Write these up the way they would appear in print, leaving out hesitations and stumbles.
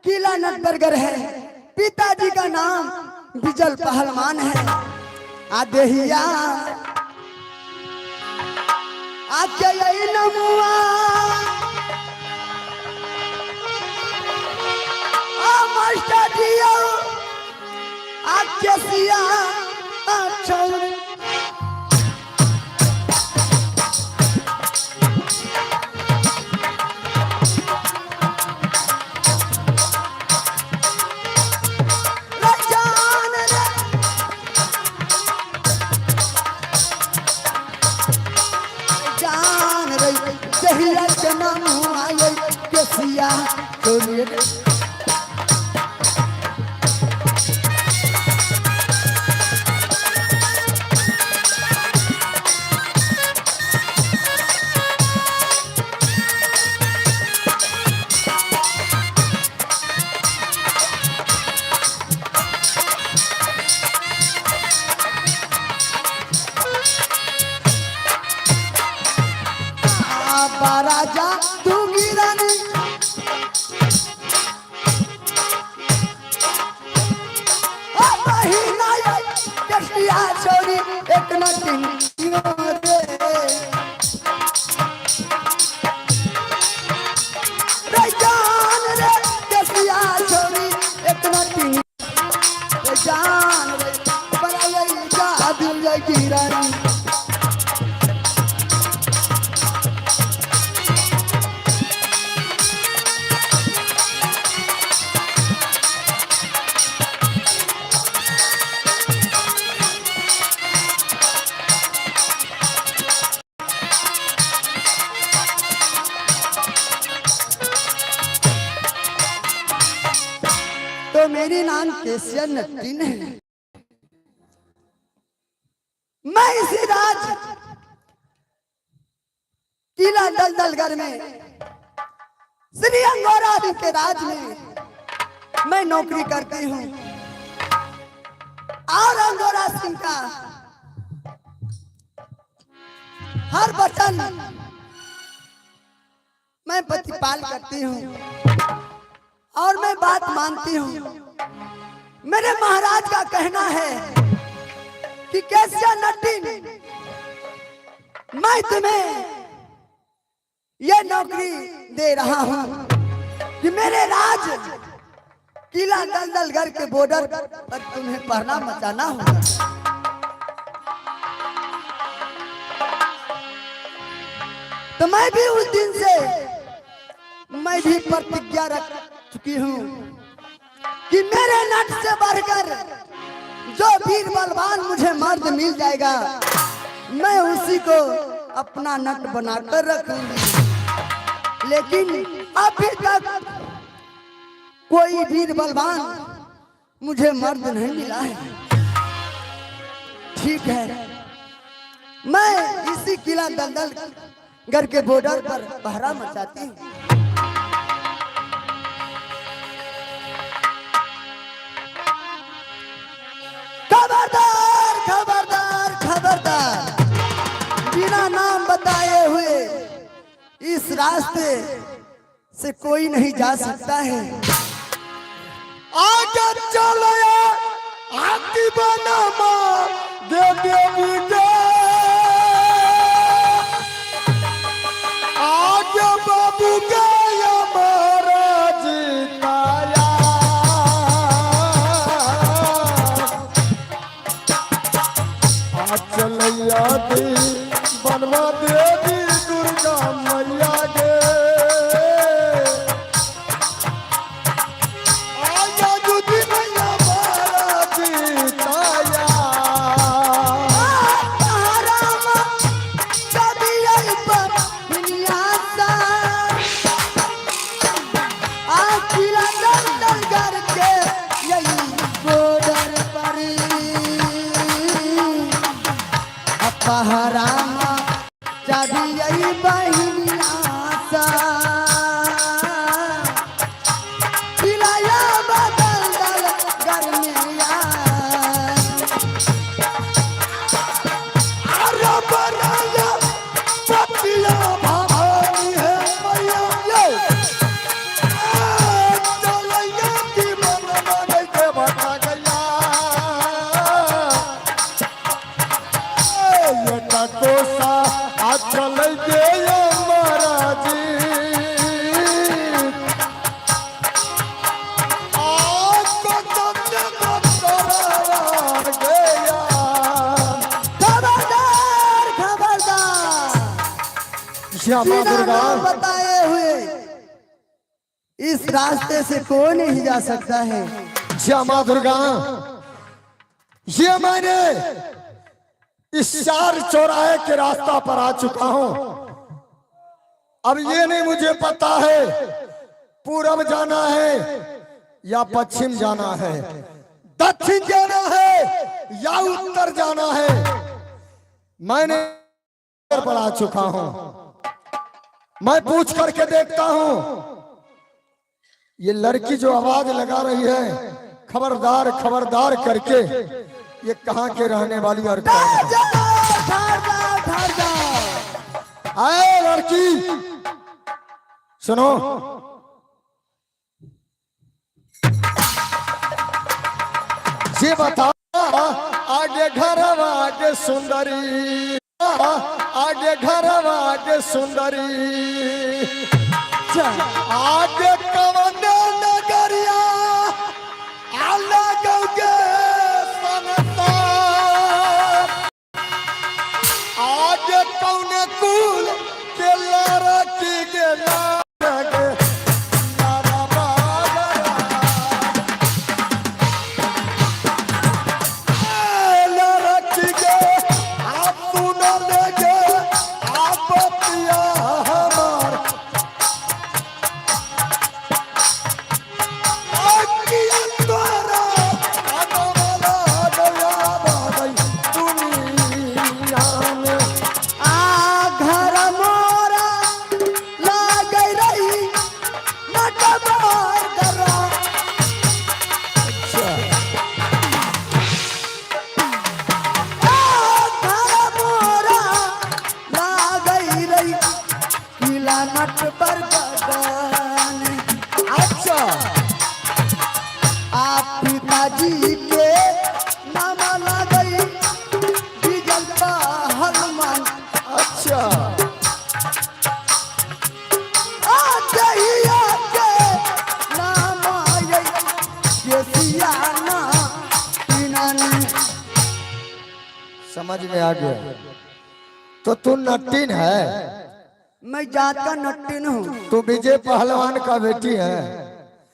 किला नटबरगर है, पिताजी का नाम बिजल पहलवान है। आदेहिया आके यही नमुआ मास्टर दिया आके सिया अच्छा राजा तू गिरानी महीना कटिया छोरी एक नटी जान रे कटिया छोरी एक नटी जान रे बड़ा जा दिल गिरानी तो मेरी नाम केसिया नट्टीन है। मैं इसी राज किला दलदलगढ़ में श्री अंगोरा के राज में मैं नौकरी करती हूँ और अंगोरा सिंह का हर वचन मैं प्रतिपाल करती हूँ और मैं बात मानती हूँ। मेरे महाराज का कहना है कि कैसे नट्टीन मैं तुम्हें ये नौकरी दे रहा हूँ कि मेरे राज किला दलदलगढ़ के बॉर्डर पर तुम्हें पहरा मचाना होगा। तो मैं भी उस दिन से मैं भी प्रतिज्ञा रख चुकी हूँ कि मेरे नट से बढ़कर जो वीर बलवान मुझे मर्द मिल जाएगा मैं उसी को अपना नट बनाकर रखूंगी। लेकिन अभी तक कोई वीर बलवान मुझे मर्द नहीं मिला है। ठीक है, मैं इसी किला दलदलगढ़ के बॉर्डर पर पहरा मचाती हूँ। खबरदार खबरदार खबरदार, बिना नाम बताए हुए इस रास्ते से कोई नहीं जा सकता है। आगे चलो हाथी बना दे दे मुझे आगे बाबू गया महाराज ताया चलैया दे बनवा देवी दुर्गा मैया गे आया जुदी मैया महाराज ताया राम चबिया पर दुनिया सा किला दलदलगढ़ के यही बॉर्डर पर पहरामा चबिया बहिनिया सा पिलाया दलदलगढ़ में अरे बनाया पतिया भवानी है मैया यो चलैया श्यामा बिना दुर्गा नाम बताए हुए इस रास्ते से कोई नहीं जा सकता है। श्यामा दुर्गा, ये मैंने इस 4 चौराहे के रास्ता पर आ चुका हूं। अब ये नहीं मुझे पता है पूरब जाना है या पश्चिम जाना है, दक्षिण जाना है या उत्तर जाना है। मैंने पर आ चुका हूं। मैं पूछ करके देखता हूं, ये लड़की जो आवाज लगा रही है खबरदार खबरदार करके, ये कहां के रहने वाली और कौन है? आए लड़की सुनो, ये बता आगे घर आगे सुंदरी, आगे घर आगे सुंदरी, आगे कवन नगरिया अलग के संसार, आगे कौन कुल के लड़की के लागे समझ में आ गया। तो तू नट्टिन है? मैं जात का नट्टिन हूँ। तू विजय पहलवान का बेटी है?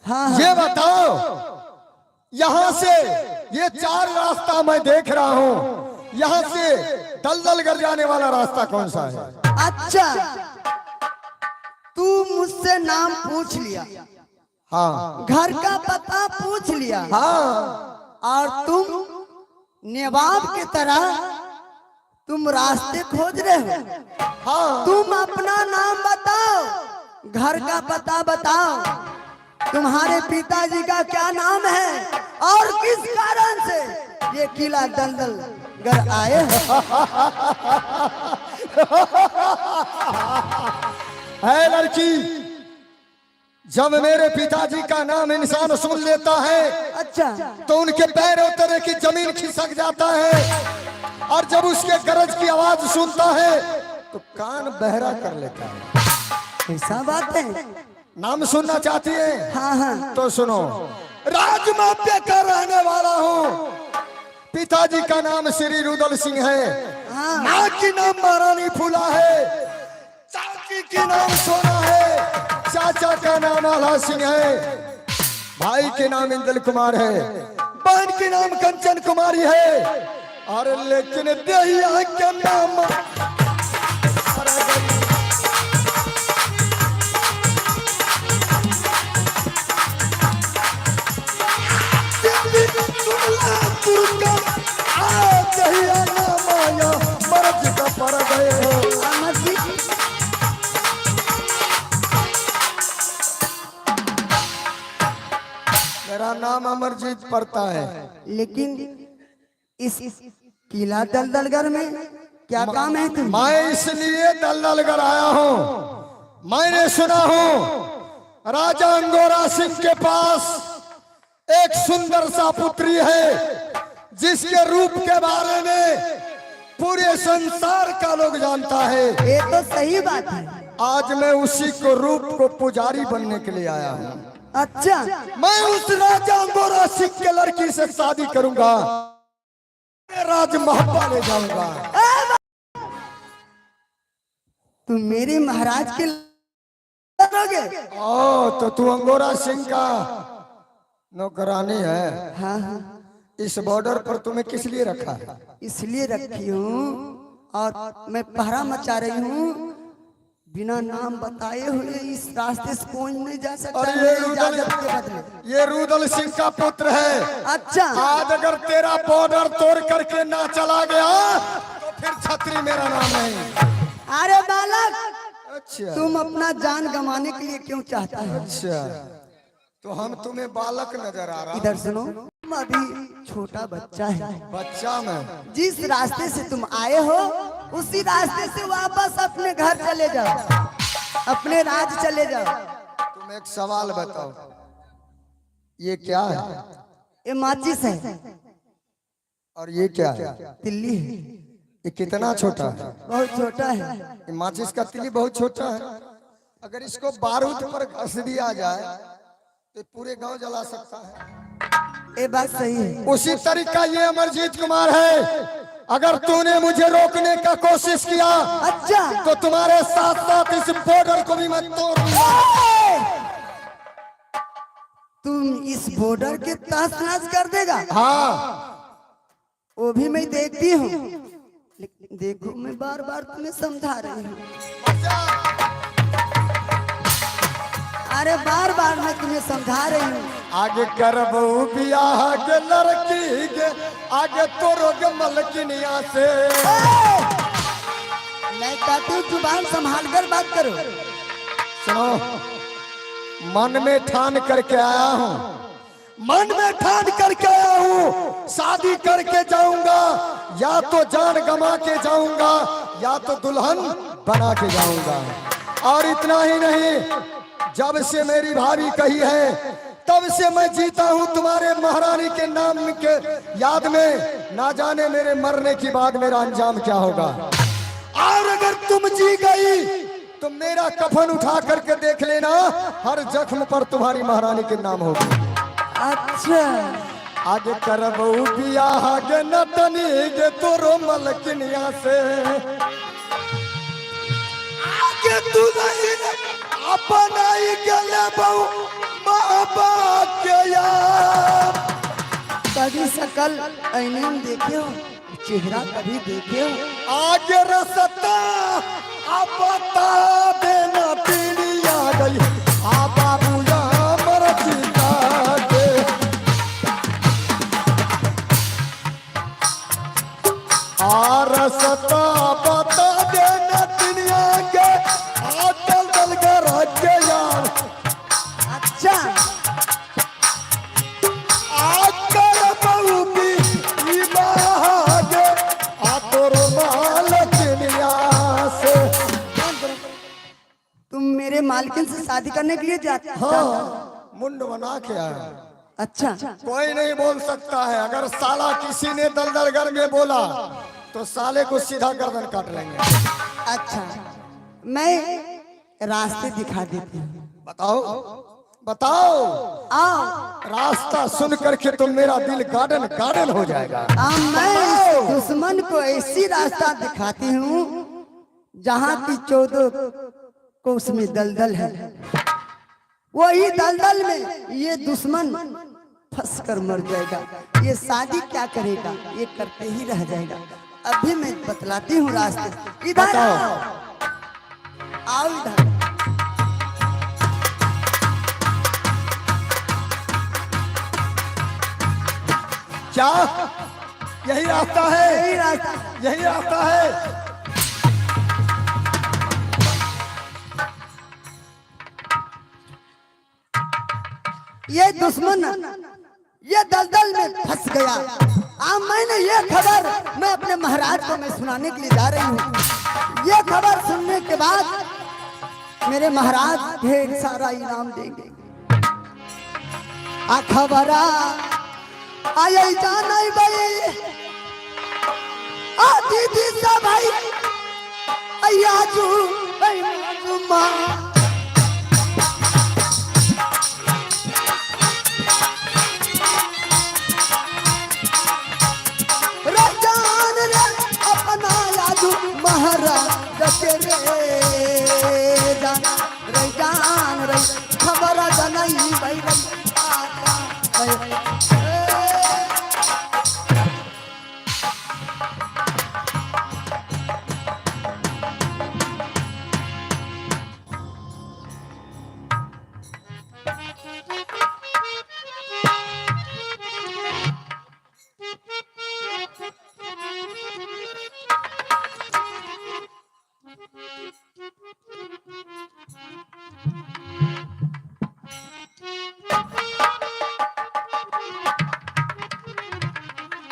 हाँ, ये बताओ, यहाँ से ये 4 रास्ता मैं देख रहा हूँ, यहाँ से दलदलगढ़ जाने वाला रास्ता कौन सा है? अच्छा, तू मुझसे नाम पूछ लिया, हाँ, घर का पता पूछ लिया, हाँ, और तुम नवाब की तरह तुम रास्ते खोज रहे हो। हाँ, तुम अपना नाम बताओ, घर का पता बताओ, तुम्हारे पिताजी का क्या नाम है और किस कारण से ये किला दलदलगढ़ आए हो? है लड़की, जब मेरे पिताजी का नाम इंसान सुन लेता है, अच्छा, तो उनके पैरों तरह की जमीन खिसक जाता है, और जब उसके गरज की आवाज सुनता है तो कान बहरा कर लेता है। ऐसा बात है? नाम सुनना चाहती है? हाँ हाँ, तो सुनो, राजमाप्य का रहने वाला हूँ। पिताजी का नाम श्री रुदल सिंह है, हाँ, माँ की नाम महारानी फूला है, चाची की नाम सोना है, चाचा का नाम आला सिंह है, भाई के नाम इंदल कुमार है, बहन के नाम कंचन कुमारी है, और लेकिन दहिया के नाम दहिया नाम आया मर्ज का पर गए हो। मेरा नाम अमरजीत पड़ता है, लेकिन इस किला दलदलगढ़ में क्या काम है तुम? मैं इसलिए दलदलगढ़ आया हूँ। मैंने सुना हूँ राजा अंगोरा सिंह के पास एक सुंदर सा पुत्री है, जिसके रूप के बारे में पूरे संसार का लोग जानता है। ये तो सही बात है। आज मैं उसी को रूप को पुजारी बनने के लिए आया हूँ। अच्छा, मैं उस राजा अंगोरा सिंह के लड़की से शादी करूंगा, राज महल ले जाऊंगा। तुम मेरे महाराज के करोगे? ओ तो तू अंगोरा सिंह का नौकरानी है। हाँ हाँ, इस बॉर्डर पर तुम्हें किस लिए रखा है? इसलिए रखी हूँ और मैं पहरा मचा रही हूँ। बिना नाम बताए हुए इस रास्ते से कोई नहीं जा सकता और मेरी इजाजत के बदले। ये रुदल सिंह का पुत्र है। अच्छा, आज अगर तेरा बॉर्डर तोड़ करके ना चला गया तो फिर छतरी मेरा नाम नहीं। अरे बालक, अच्छा तुम अपना जान गंवाने के लिए क्यों चाहता है? अच्छा, तो हम तुम्हें बालक नजर आ रहा। इधर सुनो, तुम अभी छोटा बच्चा है। बच्चा में जिस रास्ते से तुम आए हो उसी रास्ते से वापस अपने घर चले जाओ, अपने राज चले जाओ। तुम एक सवाल बताओ, ये क्या है? ये माचिस है। और ये क्या है? तिल्ली है। ये कितना छोटा है? बहुत छोटा है। ये माचिस का तिल्ली बहुत छोटा है। अगर इसको बारूद पर घस दिया जाए तो पूरे गांव जला सकता है। ये बात सही है। उसी तरीका ये अमरजीत कुमार है। अगर तूने मुझे रोकने का कोशिश किया अच्छा, तो तुम्हारे साथ साथ इस बॉर्डर को भी मैं तोड़ दूंगा। तुम इस बॉर्डर के तहस नहस कर देगा? हाँ, वो भी मैं देखती हूँ, लेकिन देखो मैं बार बार तुम्हें समझा रही हूँ। अरे बार बार मैं तुम्हें समझा रही हूँ। आगे करबू बियाह के लड़की के, आगे तोरोगे मलकिनिया से। मैं कहती हूँ जुबान संभाल कर बात करो। सुनो, मन में ठान करके आया हूँ, मन में ठान करके आया हूँ। शादी करके जाऊंगा, या तो जान गंवा के जाऊंगा या तो दुल्हन बना के जाऊंगा। और इतना ही नहीं, जब से मेरी भाभी कही है तब से मैं जीता हूँ तुम्हारे महारानी के नाम के याद में। ना जाने मेरे मरने के बाद मेरा अंजाम क्या होगा। और अगर तुम जी गई तो मेरा कफन उठा करके देख लेना, हर जख्म पर तुम्हारी महारानी के नाम होगा। अच्छा, आगे करबू बियाह के नतनी के तोरो मलकिनिया से। आगे तू नहीं अपना ही गले बहु माँ बाप के यार। कभी शकल आईने में देखे हो, चेहरा कभी देखे हो? आगे रसता अब बता देना, पीढ़ी आ गई आ बाबू या मर चिता के। आ रसता बता देना दुनिया के, आ दल दल कर के यार। अच्छा, आकर बहू की इबाद आ तोरो मालकिनिया से। तुम मेरे मालकिन से शादी करने के लिए जाते? हाँ, मुंड बना के आया। अच्छा, कोई नहीं बोल सकता है। अगर साला किसी ने दलदल घर में बोला तो साले को सीधा गर्दन काट लेंगे। अच्छा, मैं रास्ते दिखा देती हूँ। बताओ बताओ, आओ, रास्ता सुन करके तो मेरा दिल गार्डन गार्डन हो जाएगा। मैं दुश्मन को ऐसी रास्ता दिखाती हूँ जहाँ की 14 कोस में दलदल है। वही दलदल में ये दुश्मन फंस कर मर जाएगा। ये शादी क्या करेगा, ये करते ही रह जाएगा। अभी मैं बतलाती हूँ रास्ते। इधर आओ, आओ इधर। क्या यही रास्ता है? यही रास्ता। यही रास्ता है। ये दुश्मन ये दलदल में फंस गया। अब मैंने ये खबर मैं अपने महाराज को मैं सुनाने के लिए जा रही हूँ। ये खबर सुनने के बाद मेरे महाराज ढेर सारा इनाम देंगे। आ खबरा आई जान भाई, आ दीदी सा भाई अयाजू माँ महाराज के रे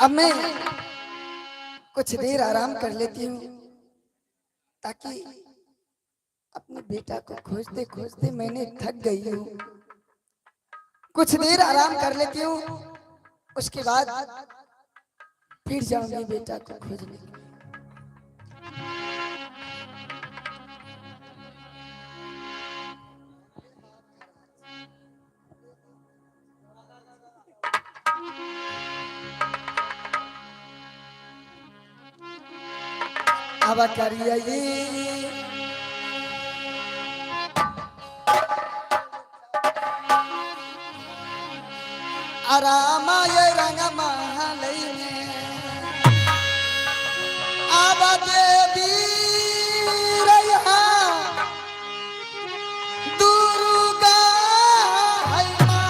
अब मैं कुछ देर आराम कर लेती हूँ ताकि अपने बेटा को खोजते खोजते मैंने थक गई हूँ। कुछ देर आराम कर लेती हूँ, उसके बाद फिर जाऊंगी बेटा को खोजने के लिए। अब करिए आरामाय रंग महलई में अब देवी रैया दुर्गा है माँ।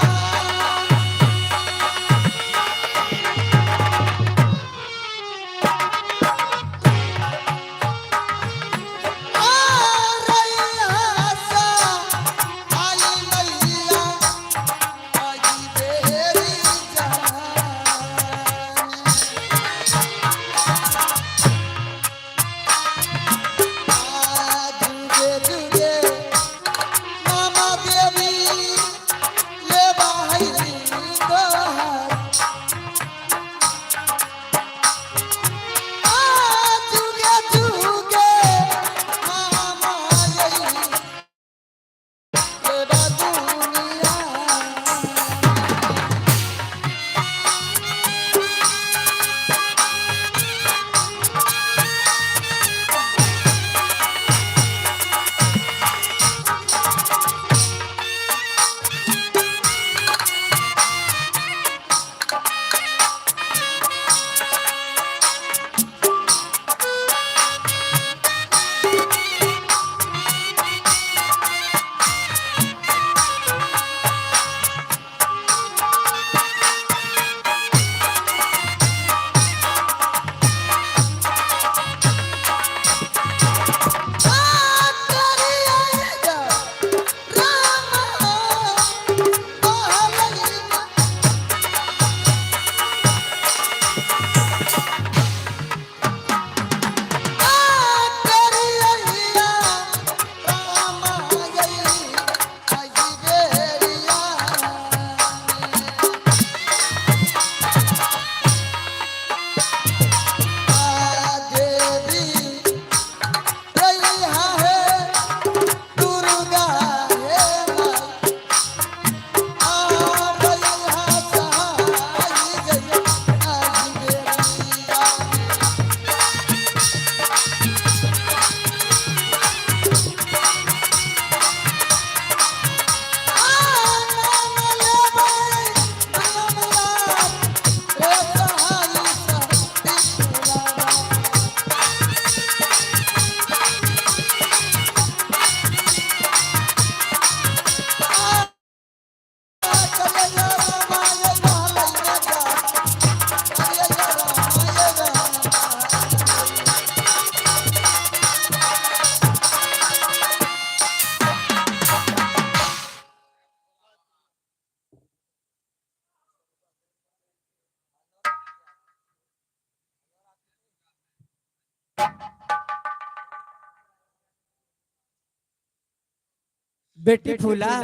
बेटी फूला,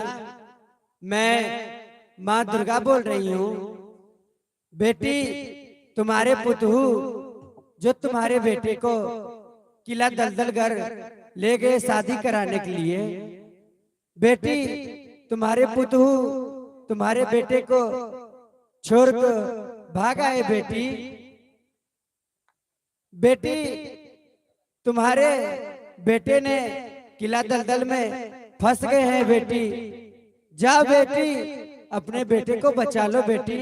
मैं माँ दुर्गा बोल रही हूँ। बेटी, तुम्हारे पुतहू जो तुम्हारे बेटे को किला दलदलगर ले गए शादी कराने के लिए, बेटी तुम्हारे पुतहू तुम्हारे बेटे को छोड़ कर भाग आए। बेटी, बेटी तुम्हारे बेटे ने किला दलदल में फंस गए हैं। बेटी जाओ बेटी, अपने बेटे को बचा लो बेटी।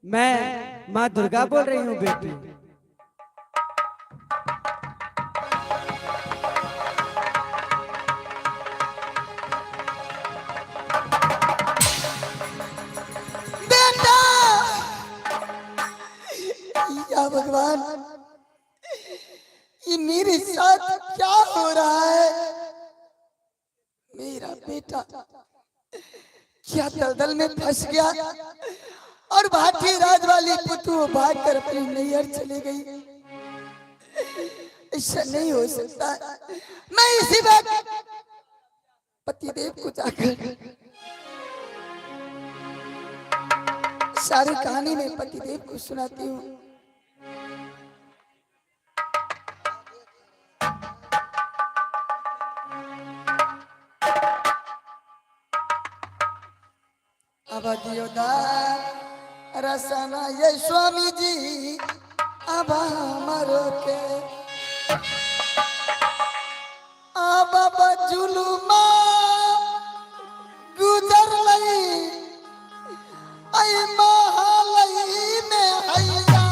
मैं माँ दुर्गा बोल रही हूँ बेटी। बेटा, या भगवान, ये मेरे साथ क्या हो रहा है? मेरा बेटा क्या दलदल में फंस गया और भारतीय राज वाली पुतु भाग कर अपनी नैहर चली गई? ऐसा नहीं हो सकता। मैं इसी बात पतिदेव को जाकर सारी कहानी में पतिदेव को सुनाती हूँ। अब दियोदार रसना ये स्वामी जी अब हमारो के अब जुलुमा गुजर लई आई महालई में हैया।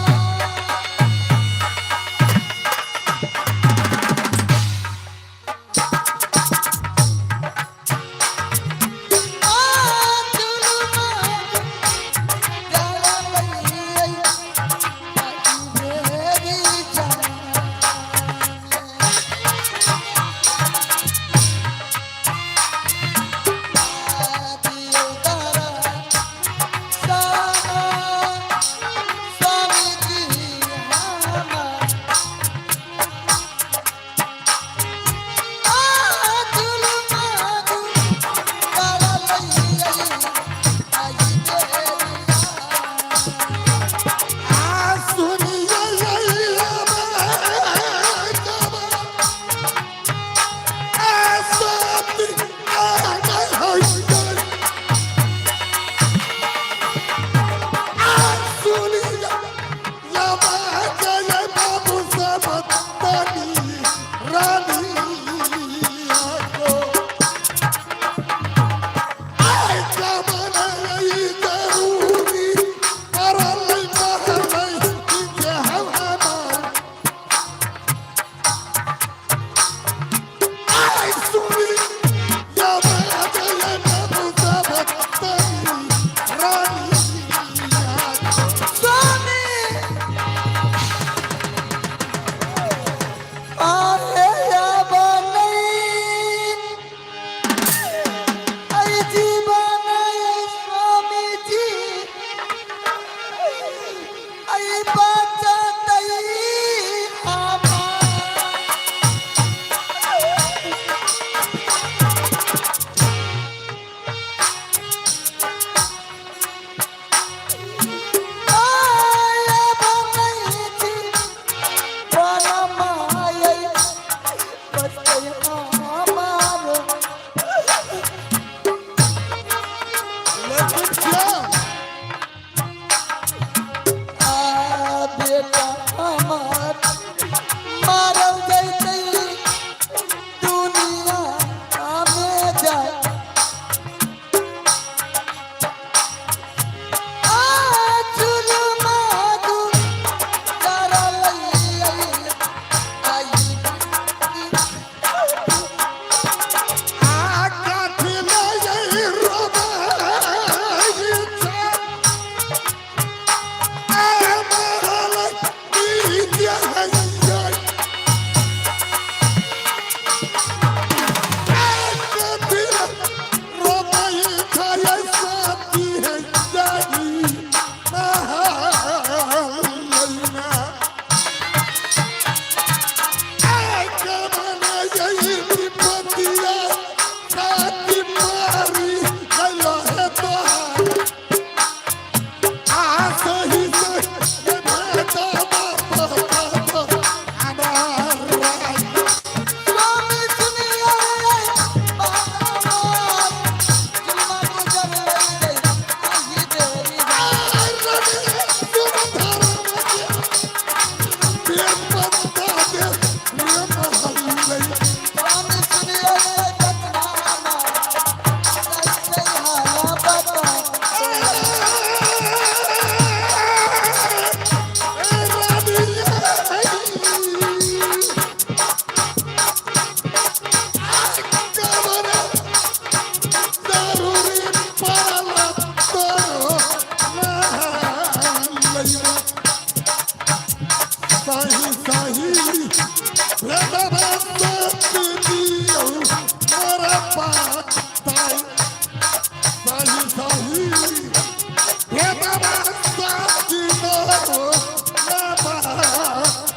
बाबा साथी नो बाबा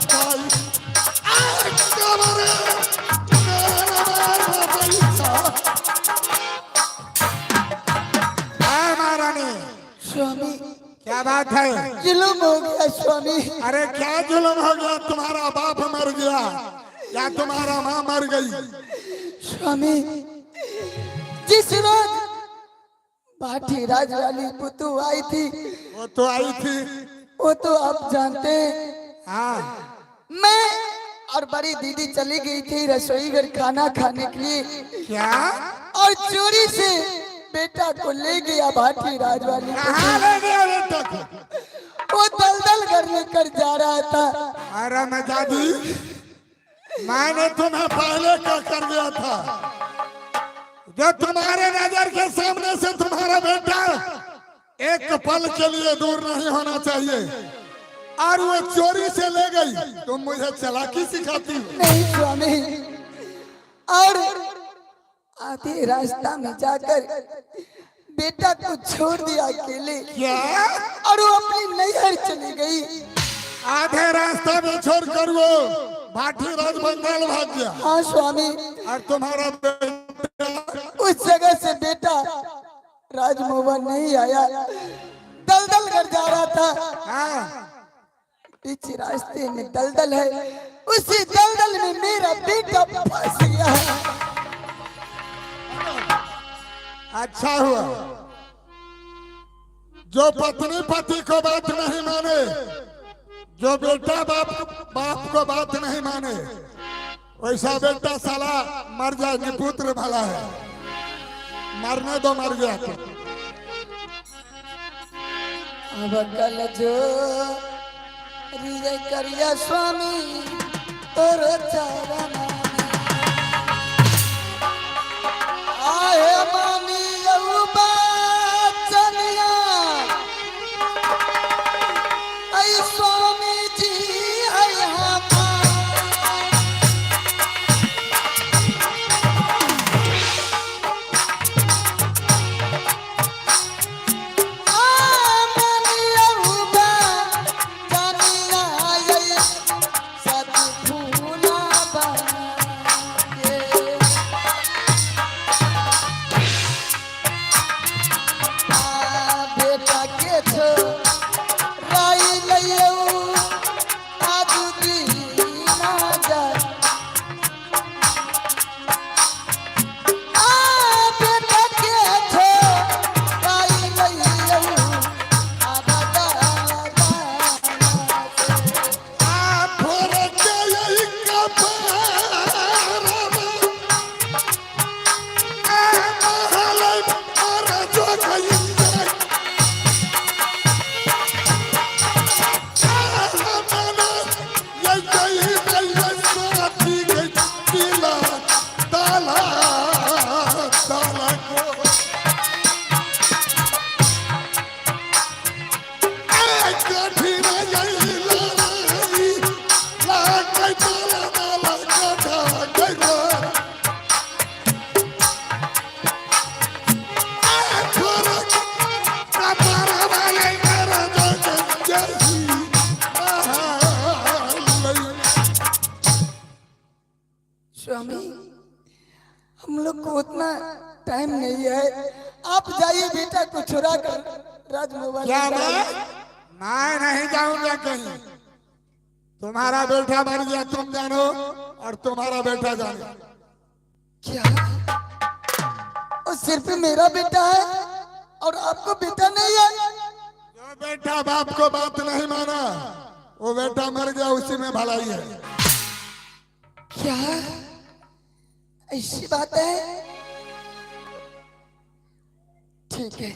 भाई आज कमरे मेरा पैसा महारानी। स्वामी क्या बात है? जुल्म हो गया स्वामी। अरे क्या जुल्म हो गया? तुम्हारा बाप मर गया या तुम्हारा माँ मर गई? स्वामी जिस रोज भाटी राज वाली पुतू आई थी, वो तो आई थी। वो तो आप जानते हैं। हाँ मैं और बड़ी दीदी चली गई थी रसोई घर खाना खाने के लिए। क्या? और चोरी से बेटा को ले गया भाटी राज वाली कहाँ ले गया बेटा को? वो दलदल घर लेकर जा रहा था। अरे मजादी, मैंने तुम्हें पहले क्या कर दिया था? जो तुम्हारे नजर के सामने से तुम्हारा बेटा एक पल के लिए दूर नहीं होना चाहिए, और वो चोरी से ले गई। तुम मुझे चालाकी सिखाती हो? नहीं स्वामी। और आधे रास्ता में जाकर बेटा को छोड़ दिया अकेले। क्या? और वो अपनी नैहर चली गई। आधे रास्ता में छोड़कर वो भाटी राज बंगाल भाग गया। हाँ स्वामी। और तुम्हारा बेटा उस जगह से बेटा राजमोहन नहीं आया, दलदल कर जा रहा था। हाँ पीछे रास्ते में दलदल है, उसी दलदल में मेरा बेटा फंस गया है। अच्छा हुआ जो पत्नी पति को बात नहीं माने, जो बेटा बाप को बात नहीं माने, वैसा बेटा साला मर जाए, निपुत्र भला है। मरने दो, मर गया तो। अब कल जो हृदय करिया स्वामी तोरो चरण आए मानी यौबा चलिया ऐ स्वामी जी है स्वामी। हम लोग को उतना टाइम नहीं है, आप जाइए बेटा को छुड़ा कर राजमोहन। क्या? मैं नहीं जाऊंगा कहीं। तुम्हारा बेटा मर गया, तुम जानो, और तुम्हारा बेटा जानो। क्या? और सिर्फ मेरा बेटा है और आपको बेटा नहीं है? जो बेटा बाप को बात नहीं माना, वो बेटा मर गया, उसी में भलाई है। क्या ऐसी बात है? ठीक है,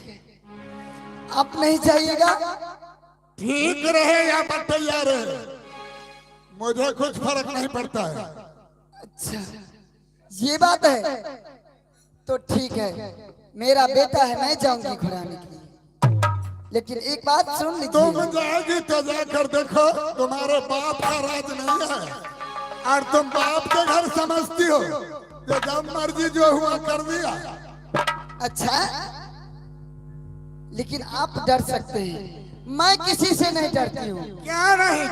आप नहीं जाइएगा। ठीक रहे या बटैया रहे, मुझे कुछ फर्क नहीं पड़ता है। अच्छा ये बात है, तो ठीक है, मेरा बेटा है, मैं जाऊंगी घुराने के लिए। लेकिन एक बात सुन तुम लीजिए। जाएगी तो जाकर देखो, तुम्हारे बाप का राज नहीं है, और तुम बाप के घर समझती हो, जो जब मर्जी जो हुआ कर दिया। अच्छा लेकिन आप डर सकते हैं, मैं किसी से नहीं डरती हूँ। क्या नहीं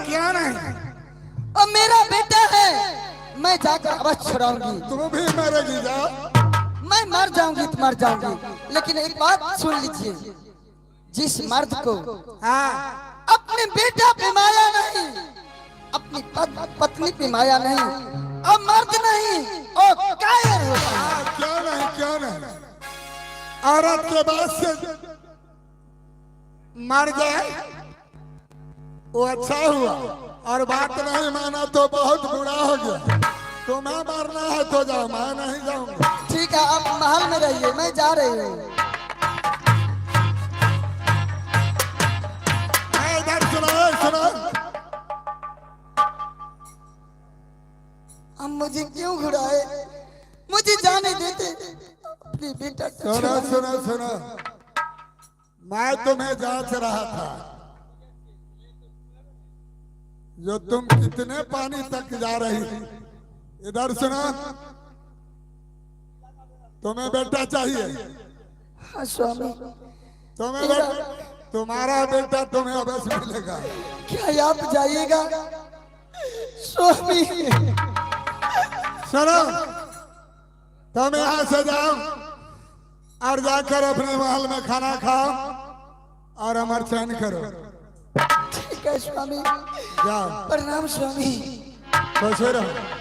और मेरा बेटा है, मैं जाकर अवश्य छुड़ाऊंगी। तू भी मरेगी जा। मैं मर जाऊंगी तो मर जाऊंगी, लेकिन एक बात सुन लीजिए, जिस मर्द को अपने बेटा पे माया नहीं, अपनी पत्नी पे माया नहीं, और मर्द नहीं, और कायर होता है। क्या नहीं औरत के बाद से मर जाए वो अच्छा हुआ, और बात नहीं माना तो बहुत बुरा हो गया। तुम्हें मरना है तो जाओ, मैं नहीं जाऊंगा। ठीक है, आप महल में रहिए, मैं जा रही हूँ। इधर सुनो। हम मुझे क्यों घुराए, मुझे जाने देते अपने बेटा को छुड़ा। सुनो, मैं तुम्हें जांच रहा था, जो तुम कितने पानी तक जा रही थी। इधर सुनो, तुम्हें बेटा चाहिए? हाँ स्वामी। तुम्हारा बेटा तुम्हें अवश्य मिलेगा। क्या आप जाइएगा स्वामी? सुनो, तुम यहाँ से जाओ और जाकर अपने महल में खाना खाओ और अमर चैन करो। ठीक है स्वामी। जाओ। प्रणाम स्वामी। खुश रहो।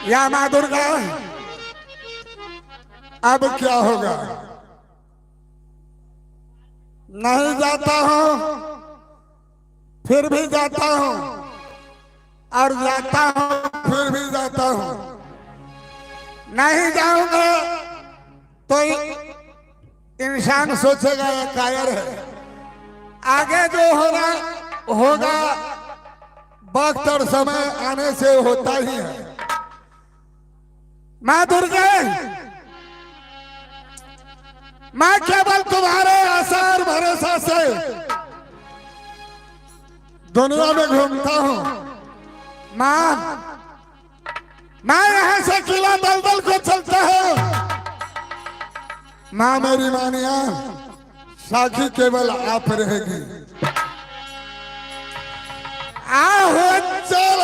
या माँ दुर्गा, अब क्या होगा? नहीं जाता हूं, फिर भी जाता हूं, और जाता हूं फिर भी जाता हूं। नहीं जाऊंगा तो इंसान सोचेगा ये कायर है। आगे जो होना होगा, वक्त और समय आने से होता ही है। माँ दुर्गा, मैं केवल तुम्हारे आशा और भरोसा से दुनिया में घूमता हूँ। माँ, मैं यहाँ से किला दलदल को चलता हूँ। माँ मेरी मानिया, साखी केवल आप रहेगी। आहो चल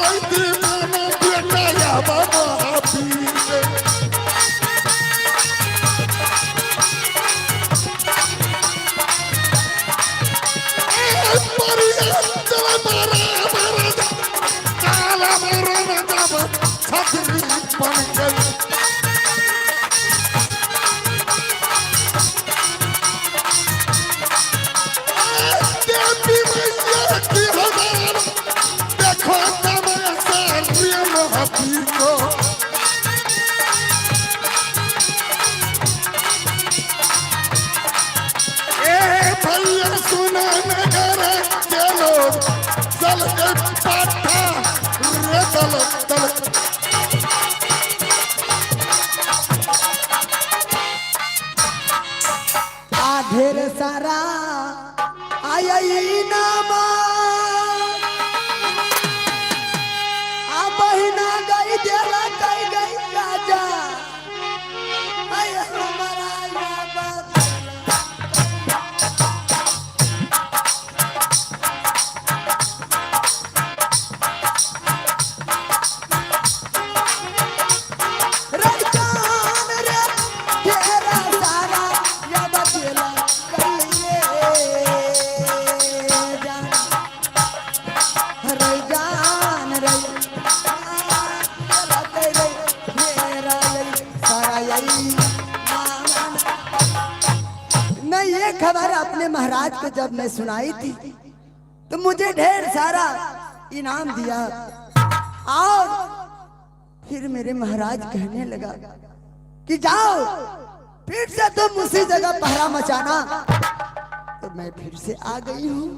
कोई दीवाना बेटा या बाबा हाफिज परिया चला मारा मारा काला मारा ना जब छतरी बन गई ढेर सारा आई नामा आ बहिना गई देला कई गई राजा आय हमारा या बात नहीं, ये खबर अपने महाराज को जब मैं सुनाई थी तो मुझे ढेर सारा इनाम दिया और फिर मेरे महाराज कहने लगा कि जाओ फिर से तुम उसी जगह पहरा मचाना। तो मैं फिर से आ गई हूँ।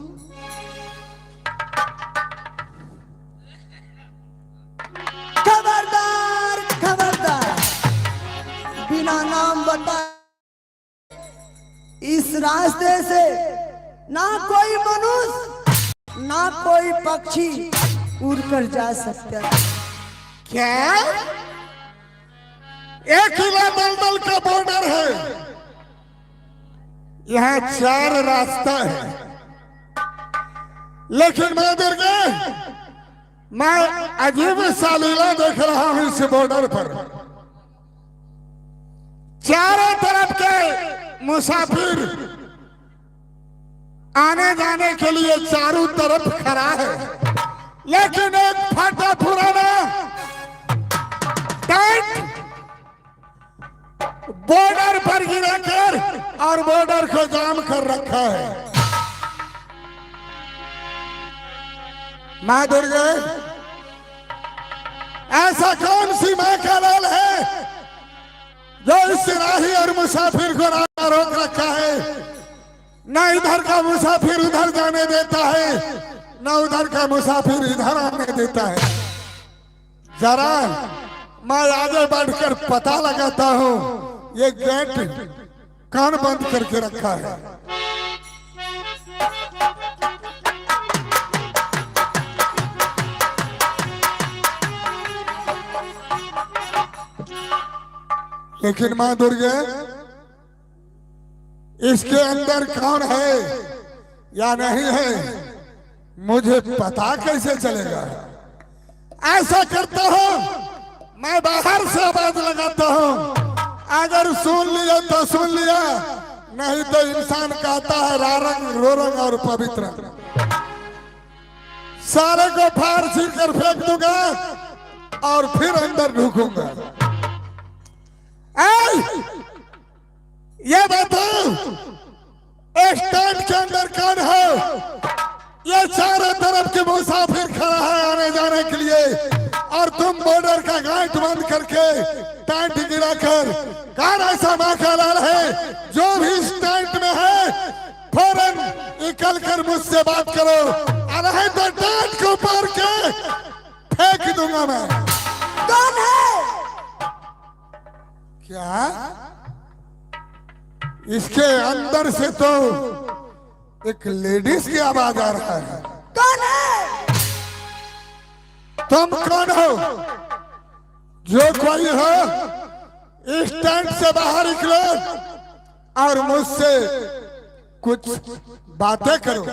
खबरदार खबरदार, बिना नाम बताए इस रास्ते से ना कोई मनुष्य ना कोई पक्षी उड़कर जा सकता। क्या एक किला दलदल का बॉर्डर है, यहाँ 4 रास्ता है, लेकिन मैं दुर्गे मैं अजीब सा लीला देख रहा हूं इस बॉर्डर पर। चारों तरफ के मुसाफिर आने जाने के लिए चारों तरफ खड़ा है, लेकिन एक फटा पुराना टैंक बॉर्डर पर गिरा कर और बॉर्डर को जाम कर रखा है। माँ दुर्गे, ऐसा कौन सी माँ का लाल है जो इस राही और मुसाफिर को रास्ता रोक रखा है? न इधर का मुसाफिर उधर जाने देता है, न उधर का मुसाफिर इधर आने देता है। जरा मैं आगे बढ़कर पता लगाता हूँ ये गेट कौन बंद करके रखा है। लेकिन मां दुर्गे, इसके अंदर कौन है या नहीं है मुझे पता कैसे चलेगा? ऐसा करता हूं, मैं बाहर से आवाज लगाता हूं, अगर सुन लिया तो सुन लिया, नहीं तो इंसान कहता है रारंग रोरंग और पवित्र। सारे को फाड़ छीन कर फेंक दूंगा और फिर अंदर ढूंढूंगा। ये बताओ स्टैंड के अंदर कौन है? ये चारों तरफ के मुसाफिर खड़ा है आने जाने के लिए, और तुम बॉर्डर का गेट बंद करके टेंट गिरा कर कौन ऐसा माखनलाल है जो भी इस टेंट में है फौरन निकल कर मुझसे बात करो, नहीं तो टेंट को ऊपर के फेंक दूंगा मैं। कौन है? क्या इसके अंदर से तो एक लेडीज की आवाज आ रहा है। कौन है? तुम कौन हो? जो कोई हो इस टेंट से बाहर निकलो और मुझसे कुछ बातें करो।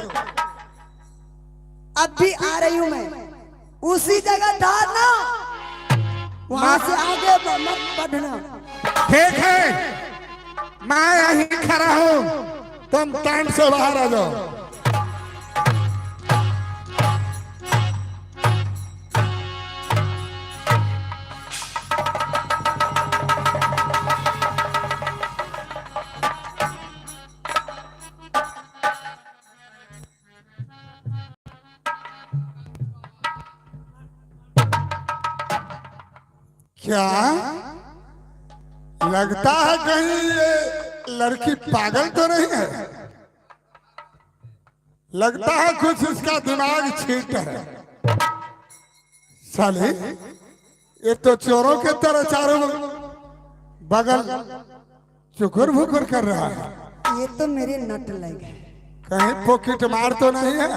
अब भी आ रही हूं मैं। उसी जगह ठहरना, वहां से आगे मत बढ़ना। ठीक है, मैं यहीं खड़ा हूं, तुम टेंट से बाहर आ जाओ। क्या लगता है कहीं ये लड़की पागल तो नहीं है? लगता है कुछ इसका दिमाग छीट है। साले, ये तो चोरों के तरह चारों बगल चुकुर भुकुर कर रहा है। ये तो मेरे नट लग गए। कहीं पॉकेट मार तो नहीं है?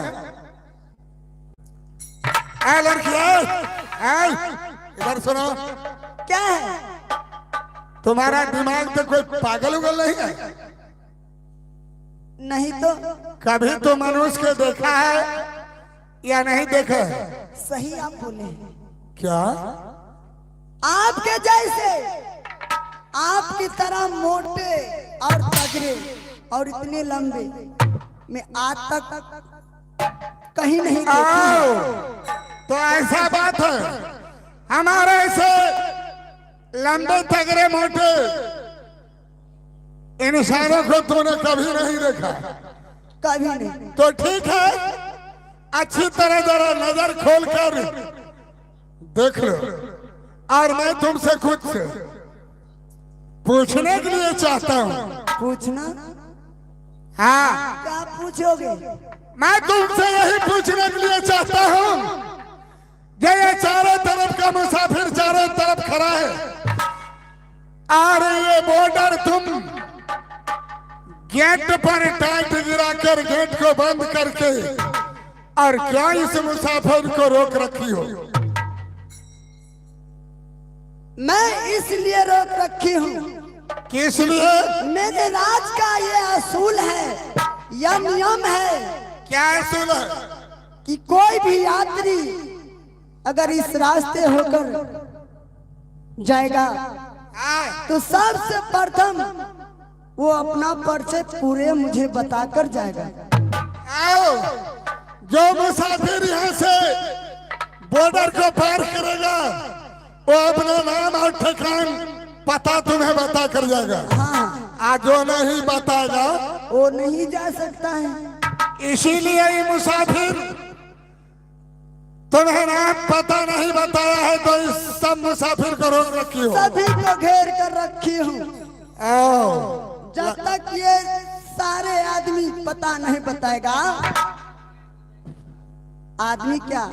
ऐ लड़की, ऐ, इधर सुनो। क्या है? तुम्हारा दिमाग तो कोई पागल उगल नहीं है? नहीं तो। कभी तो मनुष्य को देखा है या नहीं देखा है? सही आप बोले हैं। क्या आपके जैसे, आपकी तरह मोटे और तगड़े और इतने लंबे मैं आज तक कहीं नहीं देखे। तो ऐसा बात है, हमारे ऐसे लंबे तगड़े मोटे इंसानों को तूने कभी नहीं देखा? कभी नहीं। तो ठीक है, अच्छी तरह जरा नजर खोल कर देख लो, और मैं तुमसे कुछ पूछने के लिए चाहता हूँ। पूछना? हाँ, क्या पूछोगे? मैं तुमसे यही पूछने के लिए चाहता हूँ, ये चारों तरफ का मुसाफिर चारों तरफ खड़ा है, और ये बॉर्डर तुम गेट पर टाइट गिराकर गेट को बंद करके और क्या इस मुसाफिर को रोक रखी हो? मैं इसलिए रोक रखी हूँ, किस लिए? मेरे राज का ये असूल है, यह नियम है। क्या असूल है? कि कोई भी यात्री अगर इस रास्ते होकर जाएगा तो सबसे प्रथम वो अपना परिचय पूरे मुझे बताकर जाएगा। आओ, जो मुसाफिर यहाँ से बॉर्डर को पार करेगा वो अपना नाम और ठिकान पता तुम्हें बता कर जाएगा। हाँ, आज जो नहीं बताएगा वो नहीं जा सकता है। इसीलिए ये मुसाफिर तुम्हें नाम पता नहीं बताया है, तो इस सब मुसाफिर को रोक रखी हो। सभी को घेर कर रखी हूँ, आओ, जब तक ये सारे आदमी पता नहीं बताएगा। आदमी क्या,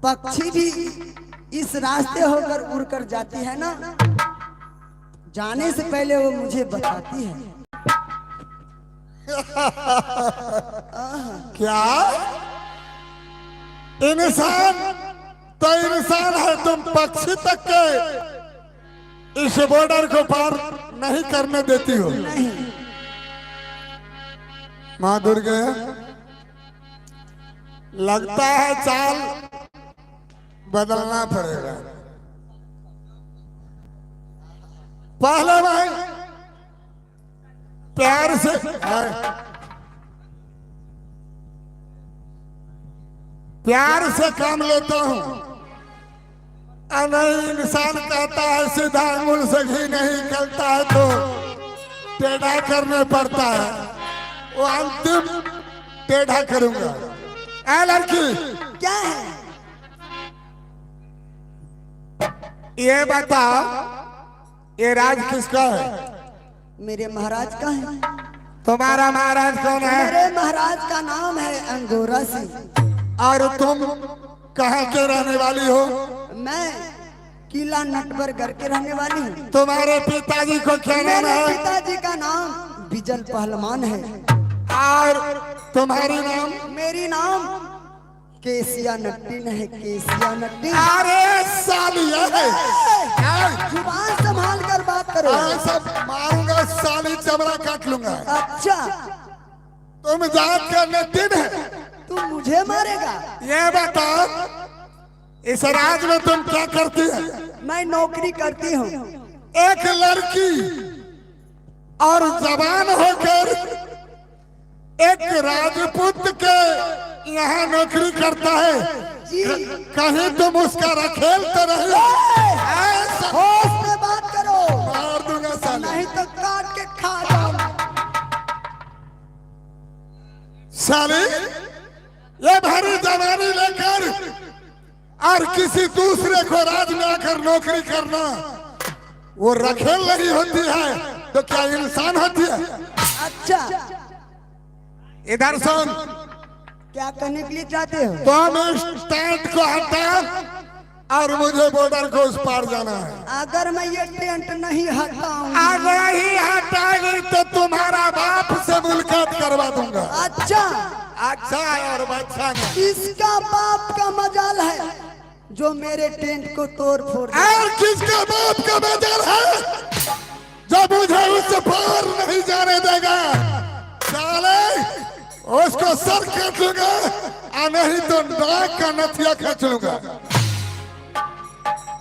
पक्षी भी इस रास्ते होकर उड़कर जाती है ना, जाने से पहले वो मुझे बताती है। क्या इंसान तो इंसान है, तुम पक्षी तक के इस बॉर्डर को पार नहीं करने देती हो? नहीं। माँ दुर्गे, लगता है चाल बदलना पड़ेगा। पहले मैं प्यार से काम लेता हूँ। नहीं, इंसान कहता है सीधा अंगुल से घी नहीं निकलता है तो टेढ़ा करने पड़ता है, वो अंतिम टेढ़ा करूंगा। ऐ लड़की, क्या है? ये बताओ, ये राज किसका है? मेरे महाराज का है। तुम्हारा महाराज कौन है? मेरे महाराज का नाम है अंगोरा सिंह। और तुम कहाँ के रहने वाली हो? मैं किला नटवरगढ़ के रहने वाली हूँ। तुम्हारे पिताजी को क्या नाम मेरे है? पिताजी का नाम बिजल पहलवान है। और तुम्हारी नाम? मेरी नाम केसिया नट्टीन है। केसिया नट्टीन। अरे सालिया है, जुबान संभाल कर बात करो। सब मारूंगा, साली चमड़ा काट लूंगा। अच्छा, तुम जात का नट्टीन है? तू मुझे मारेगा? ये बताओ, इस राज में तुम क्या करती है? मैं नौकरी करती हूँ। एक लड़की और जवान होकर एक राजपूत के यहाँ नौकरी करता है। जी कहीं तुम उसका रखेल तो नहीं? ऐसा होश में बात करो, मार दूंगा साले। नहीं तो काट के खा जाऊंगा। साले ये भारी जवानी लेकर और किसी दूसरे को राज में आकर नौकरी करना, वो रखेल नहीं होती है तो क्या इंसान होती है? अच्छा, इधर सुन, क्या कहने के लिए चाहते हो? तुम इस टेंट को हटा और मुझे बॉर्डर को उस पार जाना है। अगर मैं ये टेंट नहीं हटाऊंगा, अगर ही हटाएगी तो तुम्हारा बाप से मुलाकात करवा दूंगा। अच्छा, अच्छा और बच्चा नहीं। इसका बाप का मजाल है जो मेरे टेंट को तोड़ फोड़ दे। और किसका बाप का मजाल है जो मुझे उस पार नहीं जाने देगा? साले उसको सर काट लूंगा और नहीं तो नाक का नथिया खींच लूंगा।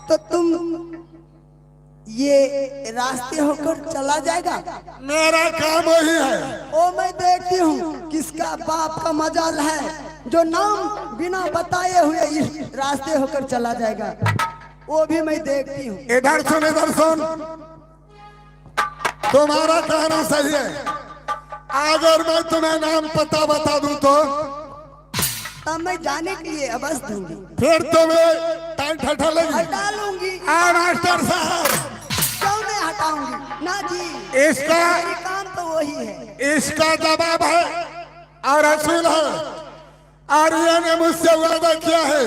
तो तुम ये रास्ते होकर चला जाएगा? मेरा काम वही है। ओ मैं देखती हूँ किसका बाप का मजाल है जो नाम बिना बताए हुए इस रास्ते होकर चला जाएगा, वो भी मैं देखती हूँ। इधर सुन, इधर सुन, तुम्हारा कहना सही है। अगर मैं तुम्हें नाम पता बता दूं तो तब मैं जाने के लिए अवश्य दूंगी। फिर तुम्हें टाइट हटा लेगी। हटा लूंगी। मास्टर साहब, क्यों नहीं हटाऊंगी? ना जी, इसका मेरी काम तो वही है। इसका जवाब है और असूल है, और ये ने मुझसे वादा किया है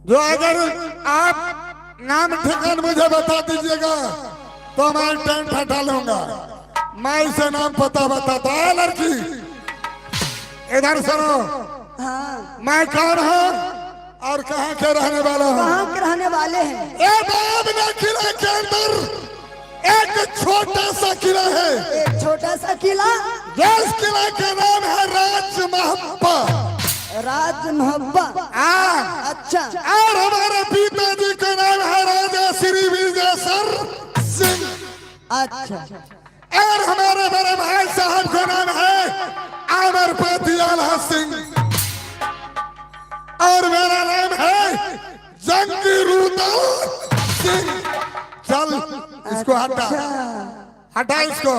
जो अगर आप नाम ठिकान मुझे बता दीजिएगा तो मैं टेंट हटा लूंगा। मैं इसे नाम पता बताता है। लड़की इधर सुनो, हाँ, मैं कौन हूँ और कहाँ के रहने वाला हूँ? कहाँ के रहने वाले हैं? ये बाबना किला के अंदर एक छोटा सा किला है। एक छोटा सा किला, जिस किला का नाम है राज महब्बा। राज महब्बा। अच्छा, और हमारे पिताजी का नाम है राजा श्री विजयसर सिंह। अच्छा, और हमारे बड़े भाई साहब का नाम है अमरपति आला सिंह। और मेरा नाम है जंगी रुदल सिंह। चल इसको हटा, हटा इसको।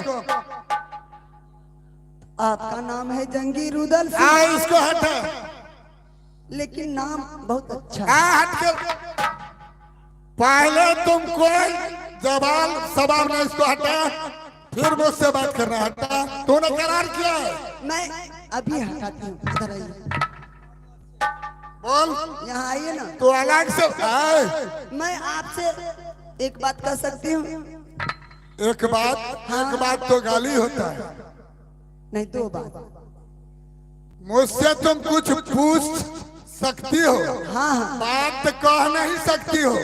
आपका नाम है जंगी रुदल सिंह, इसको हटा। लेकिन नाम बहुत अच्छा है। हट के पहले तुम कोई जवाब सवाल में इसको हटा, फिर मुझसे बात करना। हटा, तूने करार किया है। मैं अभी हटाती हूँ। इधर आइए, बोल, यहाँ आइए ना। तू अलग से आए। मैं आपसे एक बात कर सकती हूँ? एक बात तो गाली होता है। नहीं, दो बात। मुझसे तुम कुछ पूछ सकती हो, हाँ हाँ, बात कह नहीं सकती हो।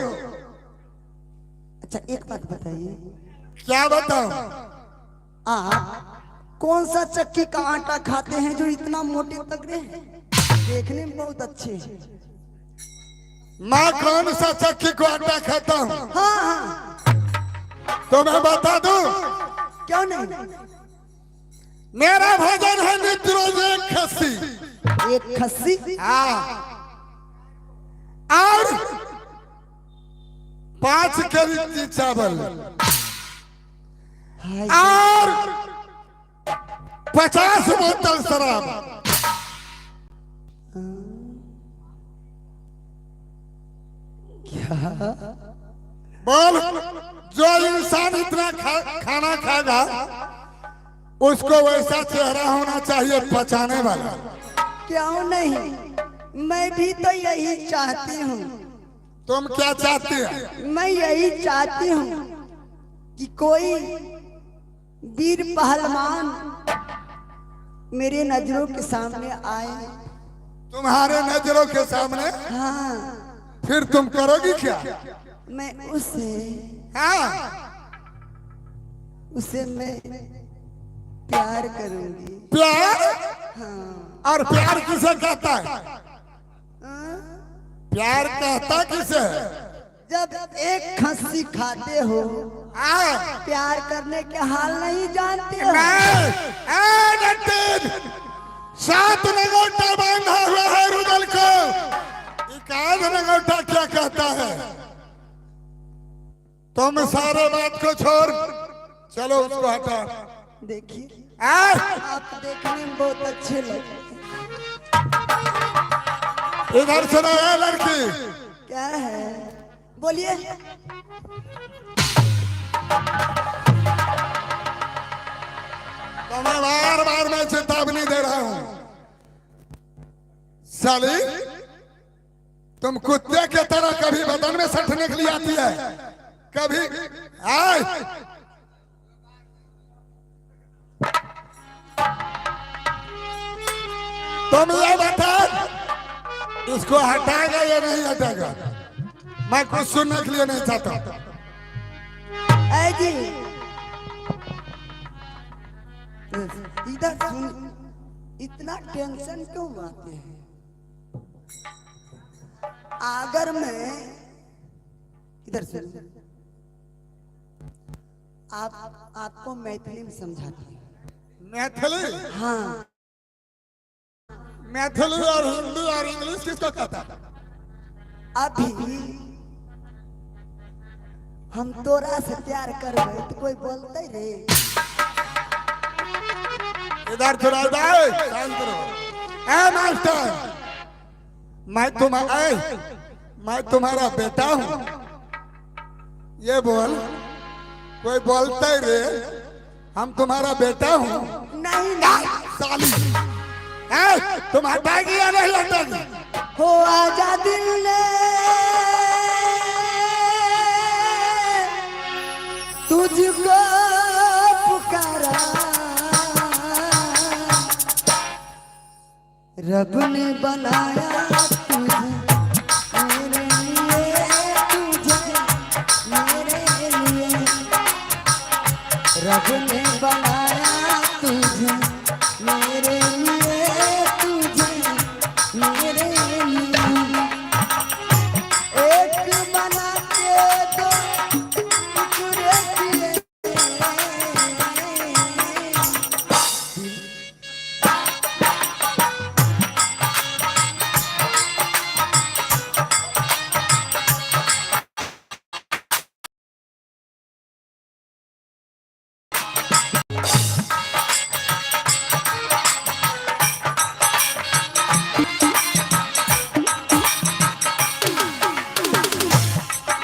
अच्छा एक बात बताइए, क्या बताऊं? आप कौन सा चक्की का आटा खाते हैं जो इतना मोटे तगड़े हैं? देखने में बहुत अच्छे हैं। मैं कौन सा चक्की को आटा खाता हूँ? हाँ हाँ, तो मैं बता दूं, क्यों नहीं? मेरा भोजन है नित्य रोज एक खस्सी। एक खस्सी, हाँ, और 5 केजी चावल और 50 बोतल शराब। बोल, जो इंसान इतना खाना खाएगा उसको वैसा चेहरा होना चाहिए पचाने वाला। क्यों नहीं? मैं भी तो यही चाहती हूँ। तुम क्या चाहती है? मैं यही चाहती हूँ कि कोई वीर पहलवान मेरे नजरों के सामने आए। तुम्हारे नजरों के सामने? हाँ, फिर तुम करोगी क्या? मैं उसे मैं प्यार करूंगी। प्यार? हाँ, और प्यार किसे कहता है? प्यार कहता किसे है? जब एक खस्सी खाते हो प्यार करने के हाल नहीं जानते हो। सात नगौटा बांधा हुआ है रुदल को, एक आध नगौटा क्या कहता है? तुम सारे बात को छोड़, चलो उसको हटा। देखिए आप देखने में बहुत अच्छे लगते हैं। इधर सुनो है लड़की, क्या है बोलिए। तुम्हें बार बार मैं चेतावनी दे रहा हूं, साली तुम कुत्ते के तरह कभी बदन में सटने के लिए आती है, कभी आए तुम ये बता इसको हटाएगा या नहीं हटाएगा? मैं कुछ सुनने के लिए नहीं चाहता। ऐ जी इधर सुन, इतना टेंशन क्यों आते हैं? अगर मैं इधर सुन, आपको मैथिली में समझाती हूँ। मैथिली? हाँ मैथिली और हिंदी और इंग्लिश किसको कहता है? अभी हम तोरा से प्यार करबे तो कोई बोलते रे? इधर थोड़ा शांत रहो। ए मास्टर, मैं तुम्हारा बेटा हूँ, ये बोल, कोई बोलते रे हम तुम्हारा बेटा हूँ? नहीं नहीं साली तुम हटाएगी या नहीं हटाएगी? हो आजा दिल ने तुझको पुकारा, रब ने बनाया तुझे मेरे लिए, तुझे मेरे लिए, रब ने बनाया तुझे मेरे लिए, तुझे मेरे लिए, एक बना के दो टुकड़े किए।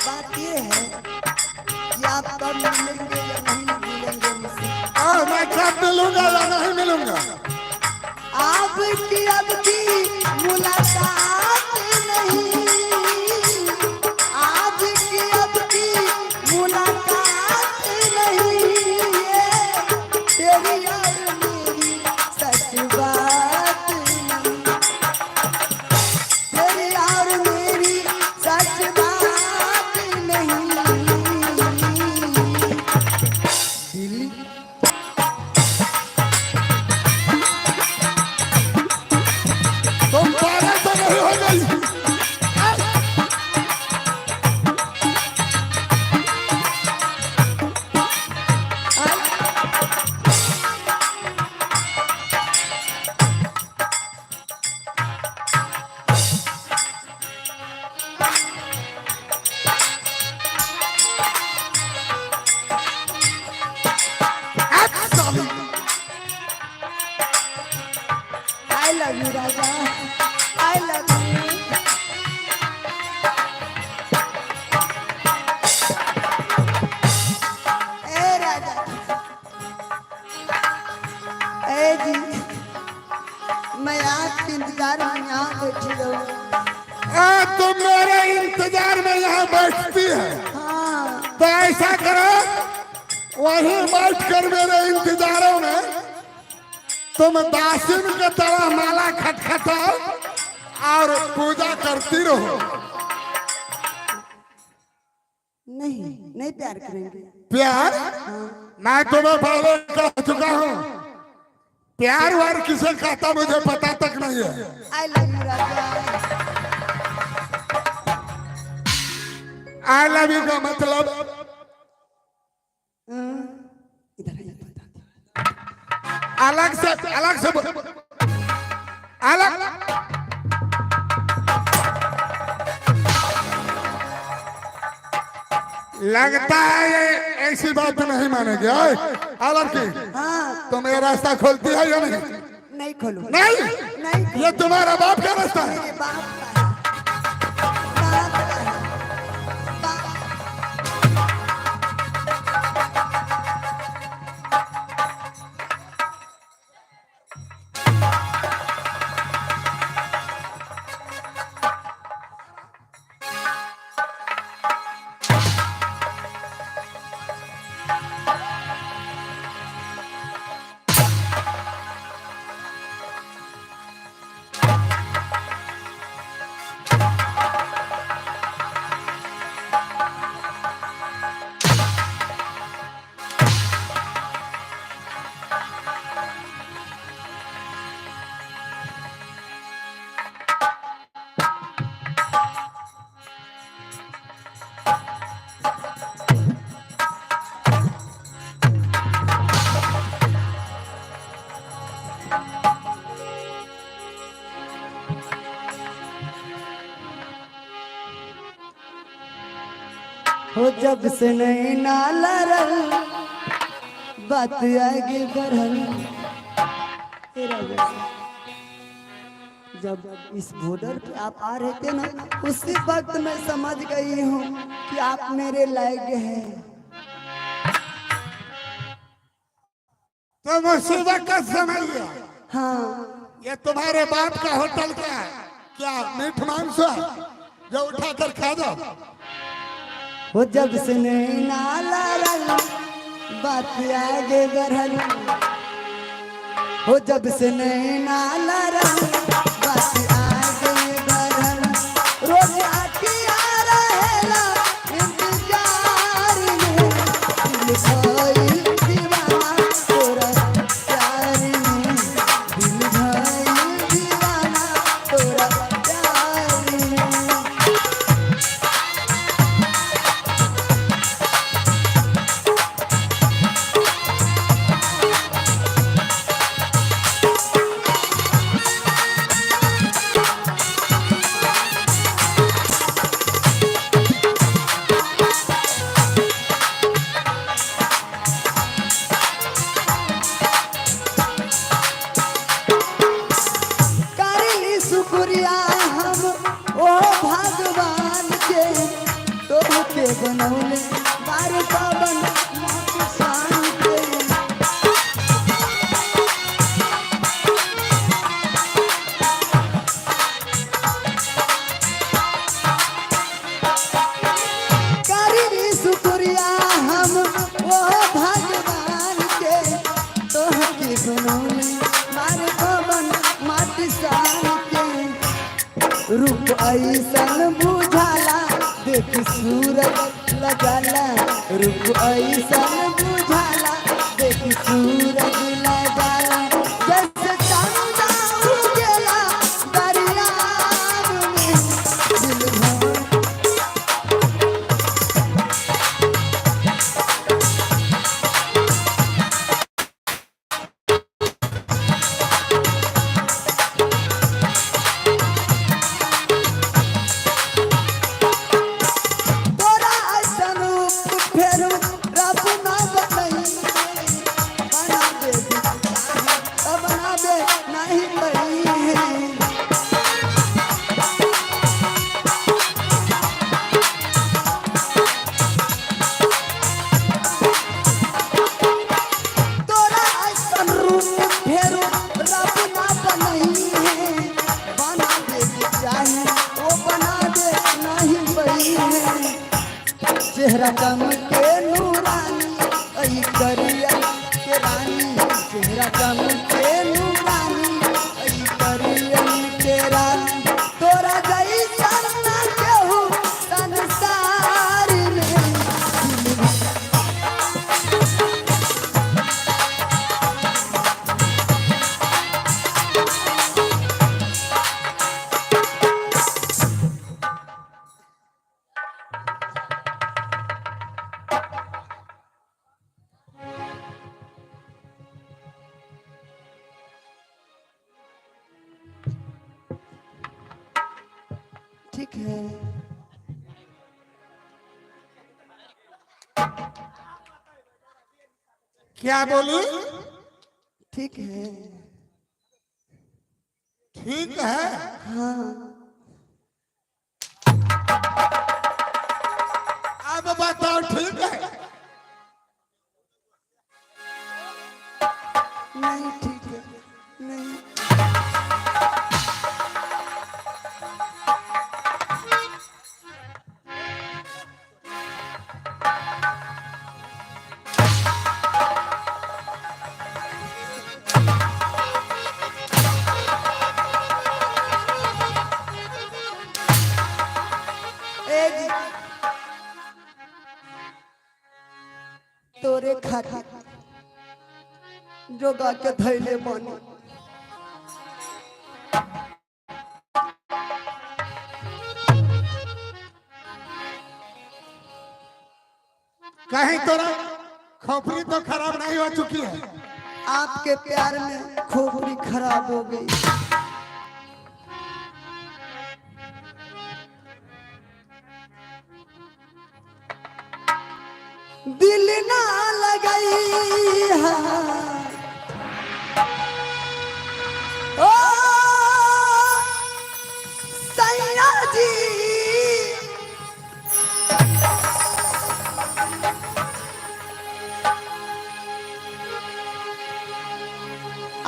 बात ये है कि आप कब मिलेंगे या नहीं मिलेंगे मुझसे। मैं कब मिलूंगा या नहीं मिलूंगा? आपकी अब की मुलाकात नहीं, आज की अब की मुलाकात नहीं, ये तेरी और मेरी सच बात नहीं, तेरी और मेरी सच बात नहीं। दिल तुम पागल तो नहीं हो गई? I love you, Raja. I love you. ए राजा, ए जी, मैं आपके इंतजार में यहाँ बैठी रहूँ। तुम मेरे इंतजार में यहाँ बैठती है, हाँ तो ऐसा करो वहीं बैठ कर मेरे इंतजारों में तुम दासिन की तरह माला खटखटाओ और पूजा करती रहो। नहीं नहीं प्यार करेंगे। प्यार? मैं तुम्हें पहले कह चुका हूँ, प्यार वार किसे कहता मुझे पता तक नहीं है। I love you, Raja. I love you का मतलब इधर आइए, बता दो। अलग से अलग लगता है ये ऐसी बात नहीं मानेगी। अलग की हाँ तुम ये रास्ता खोलती है या नहीं? नहीं खोलू, नहीं, नहीं ये तुम्हारा बाप का रास्ता है। मेरे बाप का है, बाप का है, बाप। हो जब से नहीं नाला रल बात आगे बढ़ल। तेरा जैसा। जब इस बॉर्डर पे आप आ रहे थे ना, उसी वक्त मैं समझ गई हूँ कि आप मेरे लायक हैं। तो मुसीबत का समझ लिया। हाँ ये तुम्हारे बाप का होटल क्या है? क्या मीठ मांस है जो उठा कर खा दो? हो जब से नहीं नाला रल बात आगे बढ़ल। हो जब से नहीं नाला रल बात आगे बढ़ल। रोज आटिया रहेला इंतजार में, दिल भइल दीवाना तोरा प्यार में, दिल भइल दीवाना तोरा प्यार में। करी शुक्रिया हम ओ भगवान के, तोहके बनौले बार पावन किसान के। करी शुक्रिया हम ओ भगवान के, तोहके बनौले बार पावन किसान के। रूप ऐसन बुझाला देख सूरज लगाला, रूप ऐसन बुझाला देख सूरज लगाला। जैसे चंदा उगेला दरिया में, दिल भर तोरा ऐसन रूप फेरू रब ना बतई, बना दे बना दे नहीं पई है। तोरा ऐसन रूप फेरू रब ना बनई है, बना दे चाहे वो बना दे नहीं पई है। चेहरा कम के नूरानी ऐ करिया के रानी, चेहरा कम के नूरानी ऐ करिया के रानी। तोरा जैसन ना केहू संसार में, ठीक है। क्या बोली? ठीक है। ठीक है। हाँ। अब बताओ ठीक है? नहीं ठीक है। नहीं। ए जी, तोरे खातिर जोगा के धैले बनी। कहीं तोरा खोपड़ी तो खराब नहीं हो चुकी है? आपके प्यार में खोपड़ी खराब हो गई। दिल ना लगाई है। ओ सैया जी,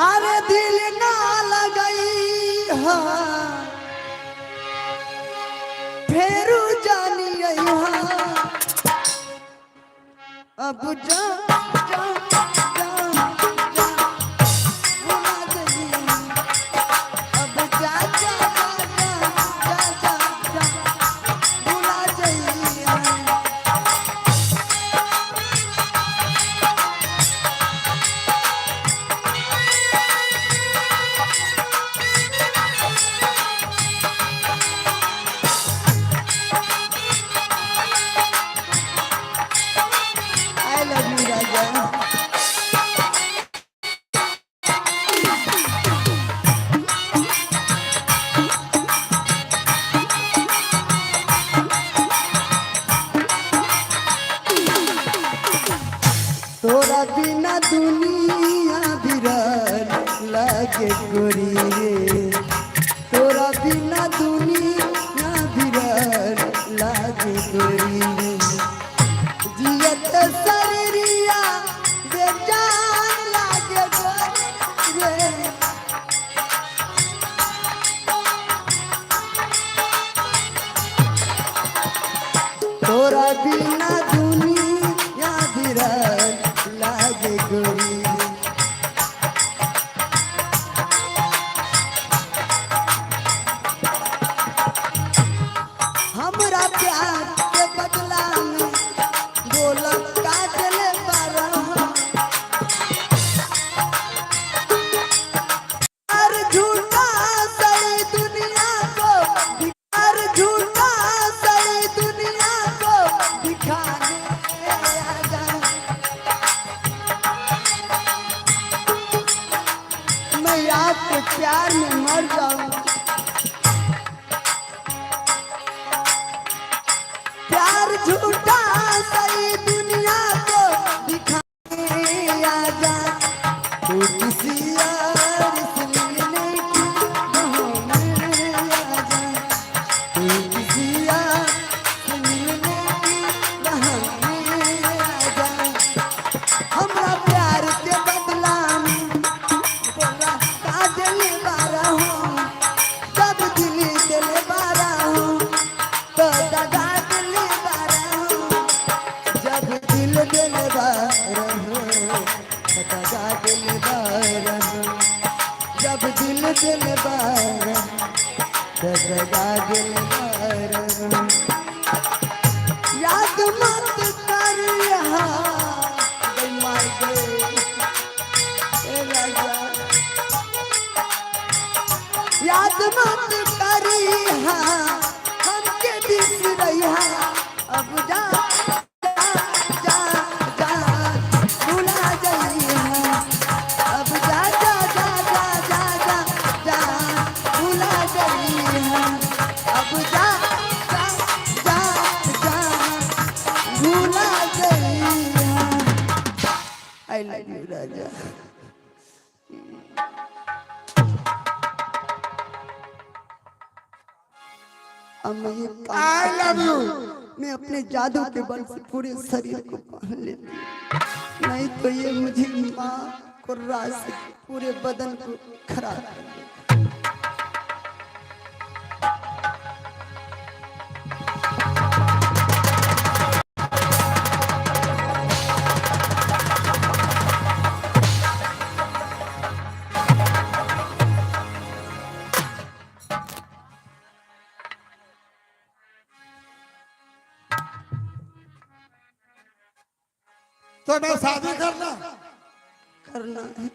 अरे दिल ना लगाई है, फेरू जानी है। अब जा जा जा जा भुला गई। अब जा जा जा जा जा जा भुला गई। I love you, Raja. तोरा बिना दुनिया बिरल लागे गोरी रे। तोरा बिना दुनिया बिरल लागे गोरी रे। जियत शरीरिया बेजान लागे गोरी रे। तोरा बिना दुनिया बिरल लागे गोरी रे। हमरा प्यार के बदला में बोलम काटल बारह। हर झूठा सही दुनिया को, हर झूठा सही दुनिया को दिखाने आजा। मैं आपके प्यार में मर जाऊं। प्यार झूठा सही दुनिया को दिखाने आजा। तू किसी और से मिलने की बहाने आजा। तू किसी और से मिलने की बहाने आजा। हमरा प्यार के बदला में बोला काजल बारा हूँ। जब दिल दिल बारा हूँ तो दगा दिल बारा हूँ। जब दिल दिल बारा हूँ तो दगा दिल बारा हूँ। जब दिल दिल बारा तो दगा दिल बारा हूँ। याद मत कर यहाँ मार गए राजा। याद मत करी हाँ हमके दिस रही हाँ। अब जा जा जा जा भुला गई हाँ। अब जा जा जा जा जा जा जा भुला गई हाँ। अब जा आई लव यू राजा। अब मैं ये आई लव यू। मैं अपने जादू के बल से पूरे शरीर को पहन लेती हूँ, नहीं तो ये मुझे माँ को राज से पूरे बदन को खराब कर देगा। तो मैं शादी करना करना है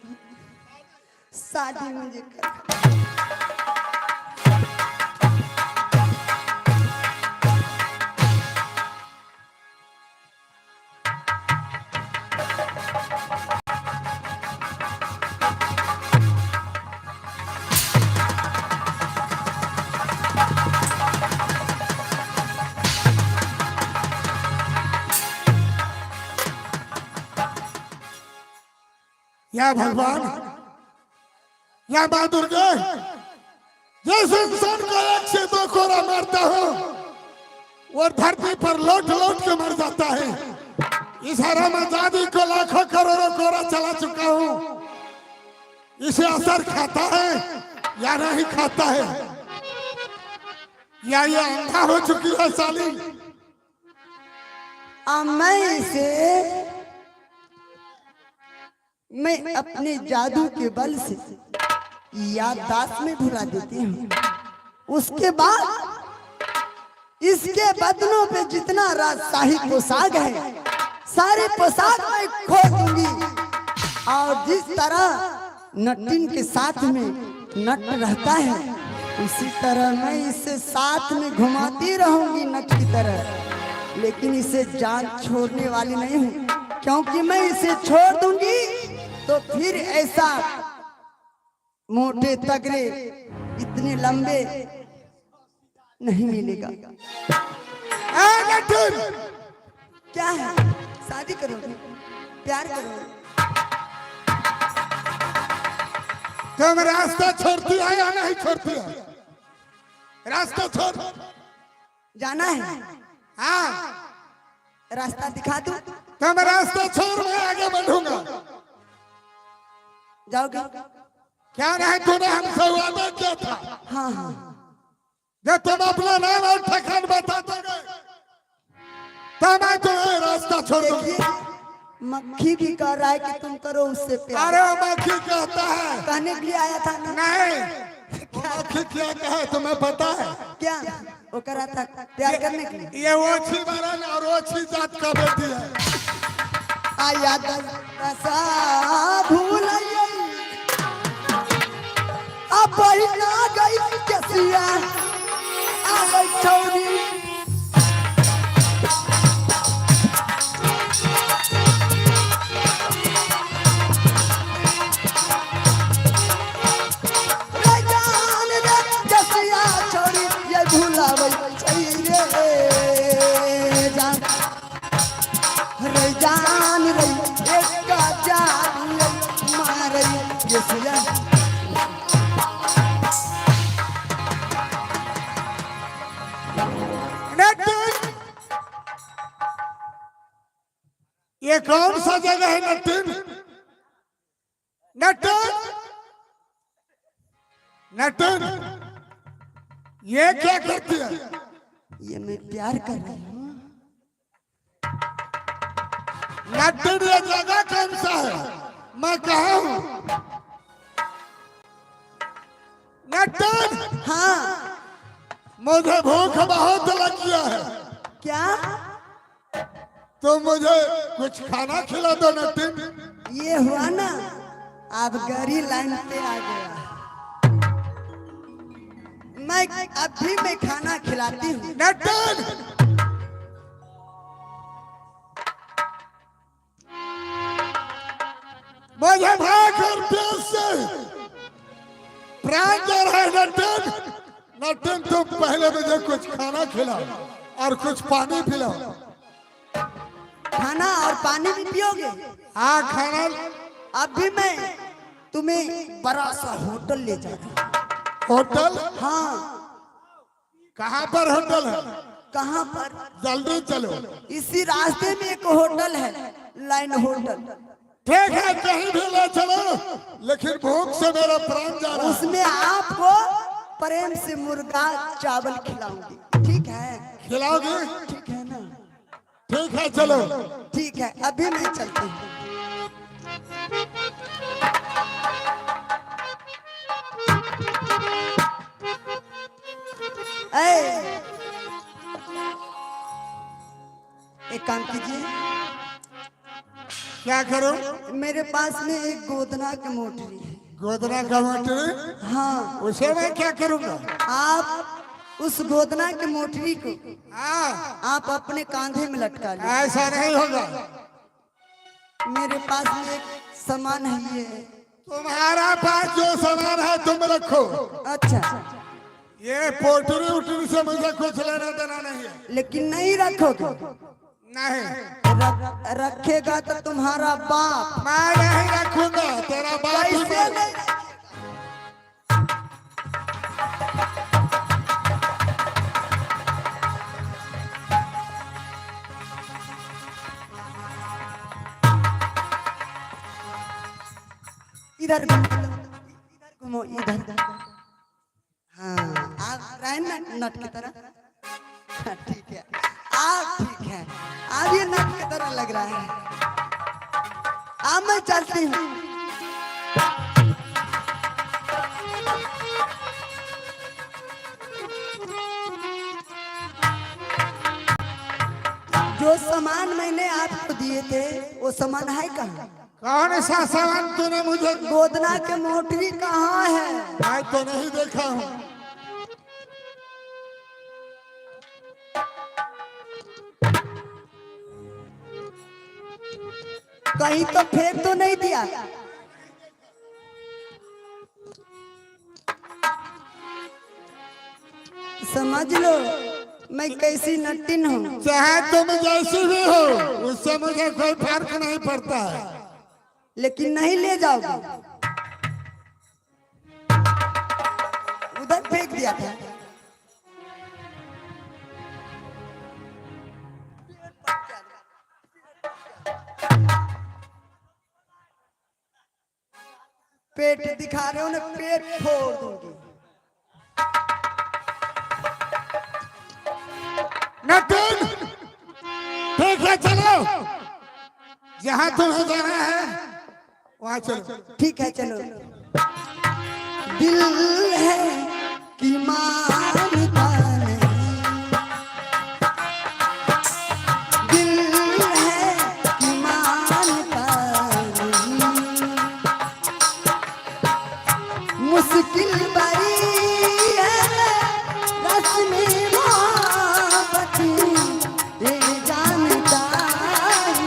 शादी मुझे करना। या भगवान, या माँ दुर्गा, जिस इंसान को एक से दो कोरा मारता हो वो धरती पर लौट लौट के मर जाता है। इस हराम आजादी को लाखों करोड़ों कोरा चला चुका हूँ। इसे असर खाता है या नहीं खाता है, या ये अंधा हो चुकी है साली। मैं अपने जादू के बल से याददाश्त में भुला देती हूँ। उसके बाद इसके बदनों पे जितना राजशाही पोशाक है सारे पोशाक मैं खो दूंगी, और जिस तरह नटिन के साथ में नट रहता है उसी तरह मैं इसे साथ में घुमाती रहूंगी नट की तरह। लेकिन इसे जान छोड़ने वाली नहीं हूँ, क्योंकि मैं इसे छोड़ दूंगी तो फिर ऐसा मोटे तगड़े इतने लंबे नहीं मिलेगा। क्या है, शादी करोगे, प्यार करोगे? तुम रास्ता छोड़ती है या नहीं छोड़ती है? रास्ता छोड़ जाना है? हाँ, रास्ता दिखा दूं? तुम रास्ता छोड़, मैं आगे बढ़ूंगा। जाओगे? क्या नहीं, तूने हमसे वादा किया था। हाँ हाँ, जब तुम अपना नाम और ठिकाना बताते गए तो मैं तुम्हें रास्ता छोड़ दूंगा। देखिए मक्खी भी कह रहा है कि तुम करो उससे प्यार। अरे मक्खी कहता है, कहने के लिए आया था ना? नहीं, मक्खी क्या कहे तुम्हें पता है? क्या वो करा था प्यार करने के लिए? ये ओछी मरन और ओछी जात का बेटी है। आया दसा भूल अब ना गई कैसिया आ गई छौरी। जान रे कैसिया छौरी ये भूलावई रे जान रे जान रे एक का जान मारे कैसिया। ये कौन सा जगह है नटिन? नटिन, नटिन, ये क्या करती है? ये मैं प्यार कर रही हूँ। नटिन, ये जगह कौन सा है? मैं कहा हूँ नटिन। हाँ, मुझे भूख बहुत लग गया है। क्या? तो मुझे कुछ खाना खिला दो नटिन। ये हुआ ना, आप गरी लाइन पे आ गया। मैं अभी मैं खाना खिलाती हूँ। नटिन, मुझे भूख और प्यास से प्राण जा रहा है। नटिन, नटिन, तुम पहले मुझे कुछ खाना खिलाओ और कुछ पानी पिलाओ। खाना और पानी भी पियोगे? हाँ खाना। अभी मैं तुम्हें बड़ा सा होटल ले जा रहा हूँ। होटल? हाँ। कहाँ पर होटल है? कहाँ पर? जल्दी चलो। इसी रास्ते में एक होटल है, लाइन होटल। ठीक है कहीं भी ले चलो, लेकिन भूख से मेरा प्राण जा रहा है। उसमें आपको प्रेम से मुर्गा चावल खिलाऊंगी, ठीक है? खिलाओगी? ठीक है ना? ठीक है चलो। ठीक है, अभी मैं चलती हूँ। एक काम कीजिए। क्या करूं? मेरे पास में एक गोदना की मोटरी है। गोदना का मोटरी? हाँ। उसे मैं क्या करूंगा? आप उस गोदना की मोटरी को हाँ। आप अपने कांधे में लटका लीजिए। ऐसा नहीं होगा। मेरे पास में एक सामान है, ये तुम्हारा पास जो सामान है तुम रखो। अच्छा। ये पोटरी उटरी से मुझे कुछ लेना देना नहीं है। लेकिन नहीं रखोगे? नहीं। रखेगा तो तुम्हारा बाप। मैं नहीं रखूंगा, तेरा बाप ही कैसे नहीं? इधर घूमो, इधर। हाँ, आप रहे ना नट की तरह। हाँ, ठीक है, आप ठीक है। आप ये नट की तरह लग रहा है। अब मैं चलती हूँ। जो सामान मैंने आपको दिए थे वो सामान है कहाँ? कौन सा सामान तूने मुझे? गोदना के मोटरी कहाँ है? मैं तो नहीं देखा हूँ। कहीं तो फेंक तो नहीं दिया? समझ लो मैं कैसी नटिन हूँ। चाहे तुम जैसी भी हो, उससे मुझे कोई फर्क नहीं पड़ता है। लेकिन नहीं ले जाओगे। उधर फेंक दिया था। पेट दिखा रहे हो ना, पेट फोड़ दूंगी। नटन, ठीक है चलो, जहाँ तुम्हें जाना है वहाँ चलो। ठीक है चलो। दिल है कि मानता नहीं, दिल है कि मानता नहीं, मुश्किल बड़ी है रस्म मोहब्बत ये जानता नहीं,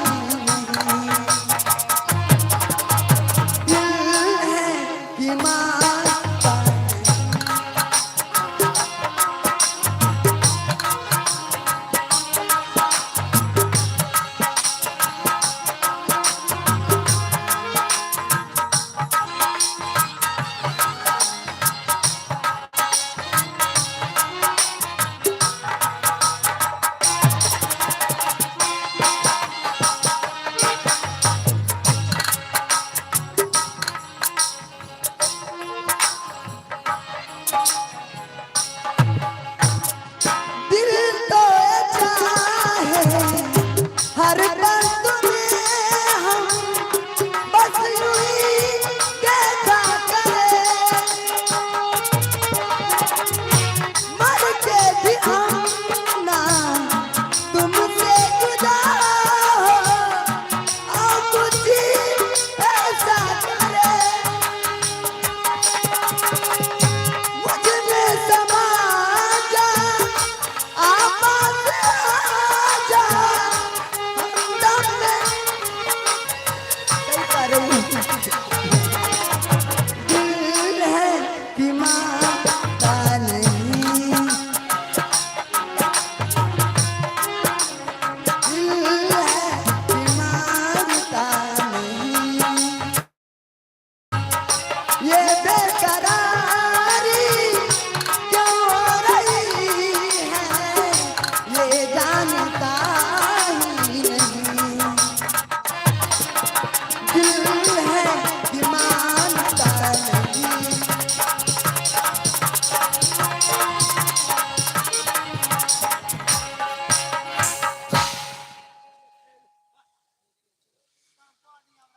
दिल है कि मानता नहीं।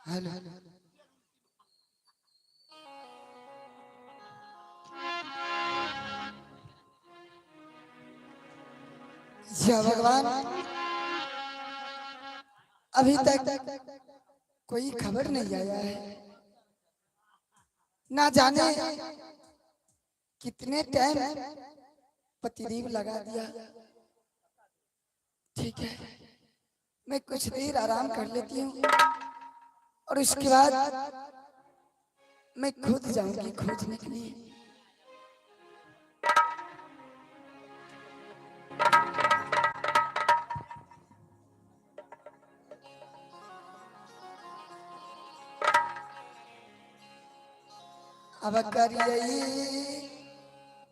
हेलो जय भगवान, अभी तक कोई खबर नहीं आया है। ना जाने कितने टाइम पतिदेव लगा दिया। ठीक है, मैं कुछ देर आराम कर लेती हूँ और उसके बाद मैं खुद जाऊंगी खोजने के लिए। अब करिए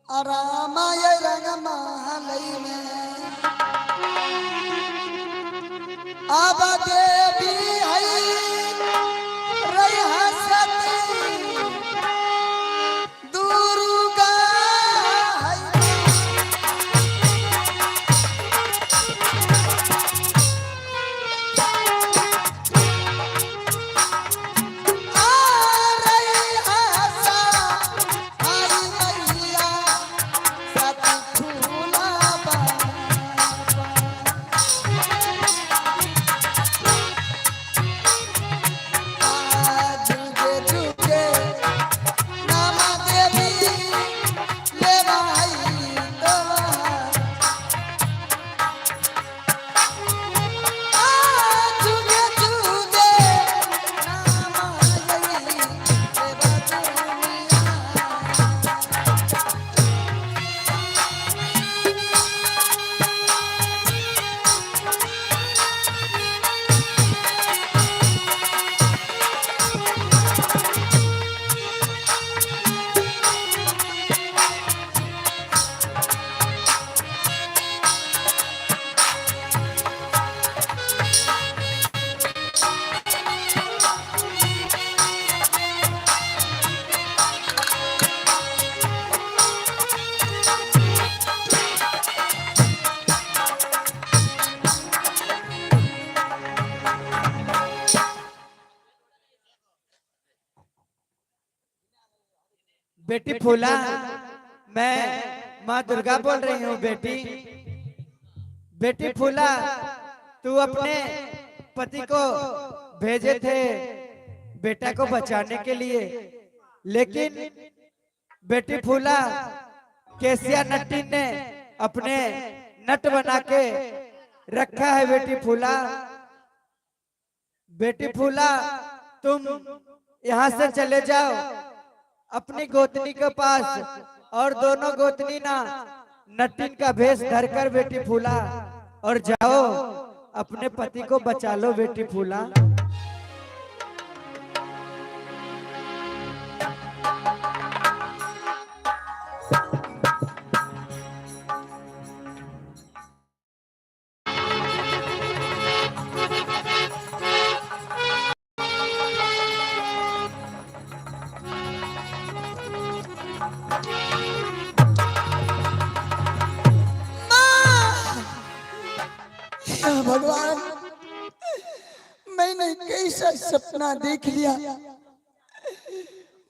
आरामाय रंग महलई में, अब देवी है रही हसती दुर्गा है। बेटी फूला, मैं माँ दुर्गा बोल रही हूँ बेटी। बेटी फूला, तू अपने पति को भेजे थे बेटा को बचाने के लिए, लेकिन बेटी फूला केसिया नट्टी ने अपने नट बना के रखा है। बेटी फूला, बेटी फूला, तुम यहाँ से चले जाओ अपनी गोतनी के पास और दोनों गोतनी ना नटिन का भेष धर कर बेटी फूला और जाओ अपने पति को बचा लो बेटी फूला। भगवान, मैंने कैसा सपना देख लिया।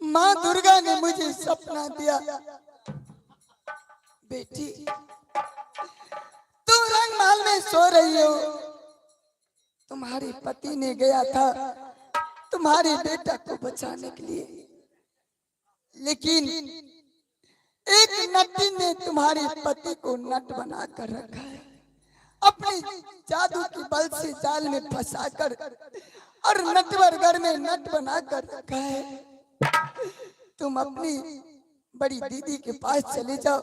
माँ दुर्गा ने मुझे सपना दिया, बेटी तुम रंगमहल में सो रही हो, तुम्हारे पति ने गया था तुम्हारे बेटा को बचाने के लिए, लेकिन एक नट्टी ने तुम्हारे पति को नट बना कर रखा है, अपने जादू की बल से जाल में फंसाकर और नटवर घर में नट बना कर रखा है। तुम अपनी बड़ी दीदी के पास चले जाओ,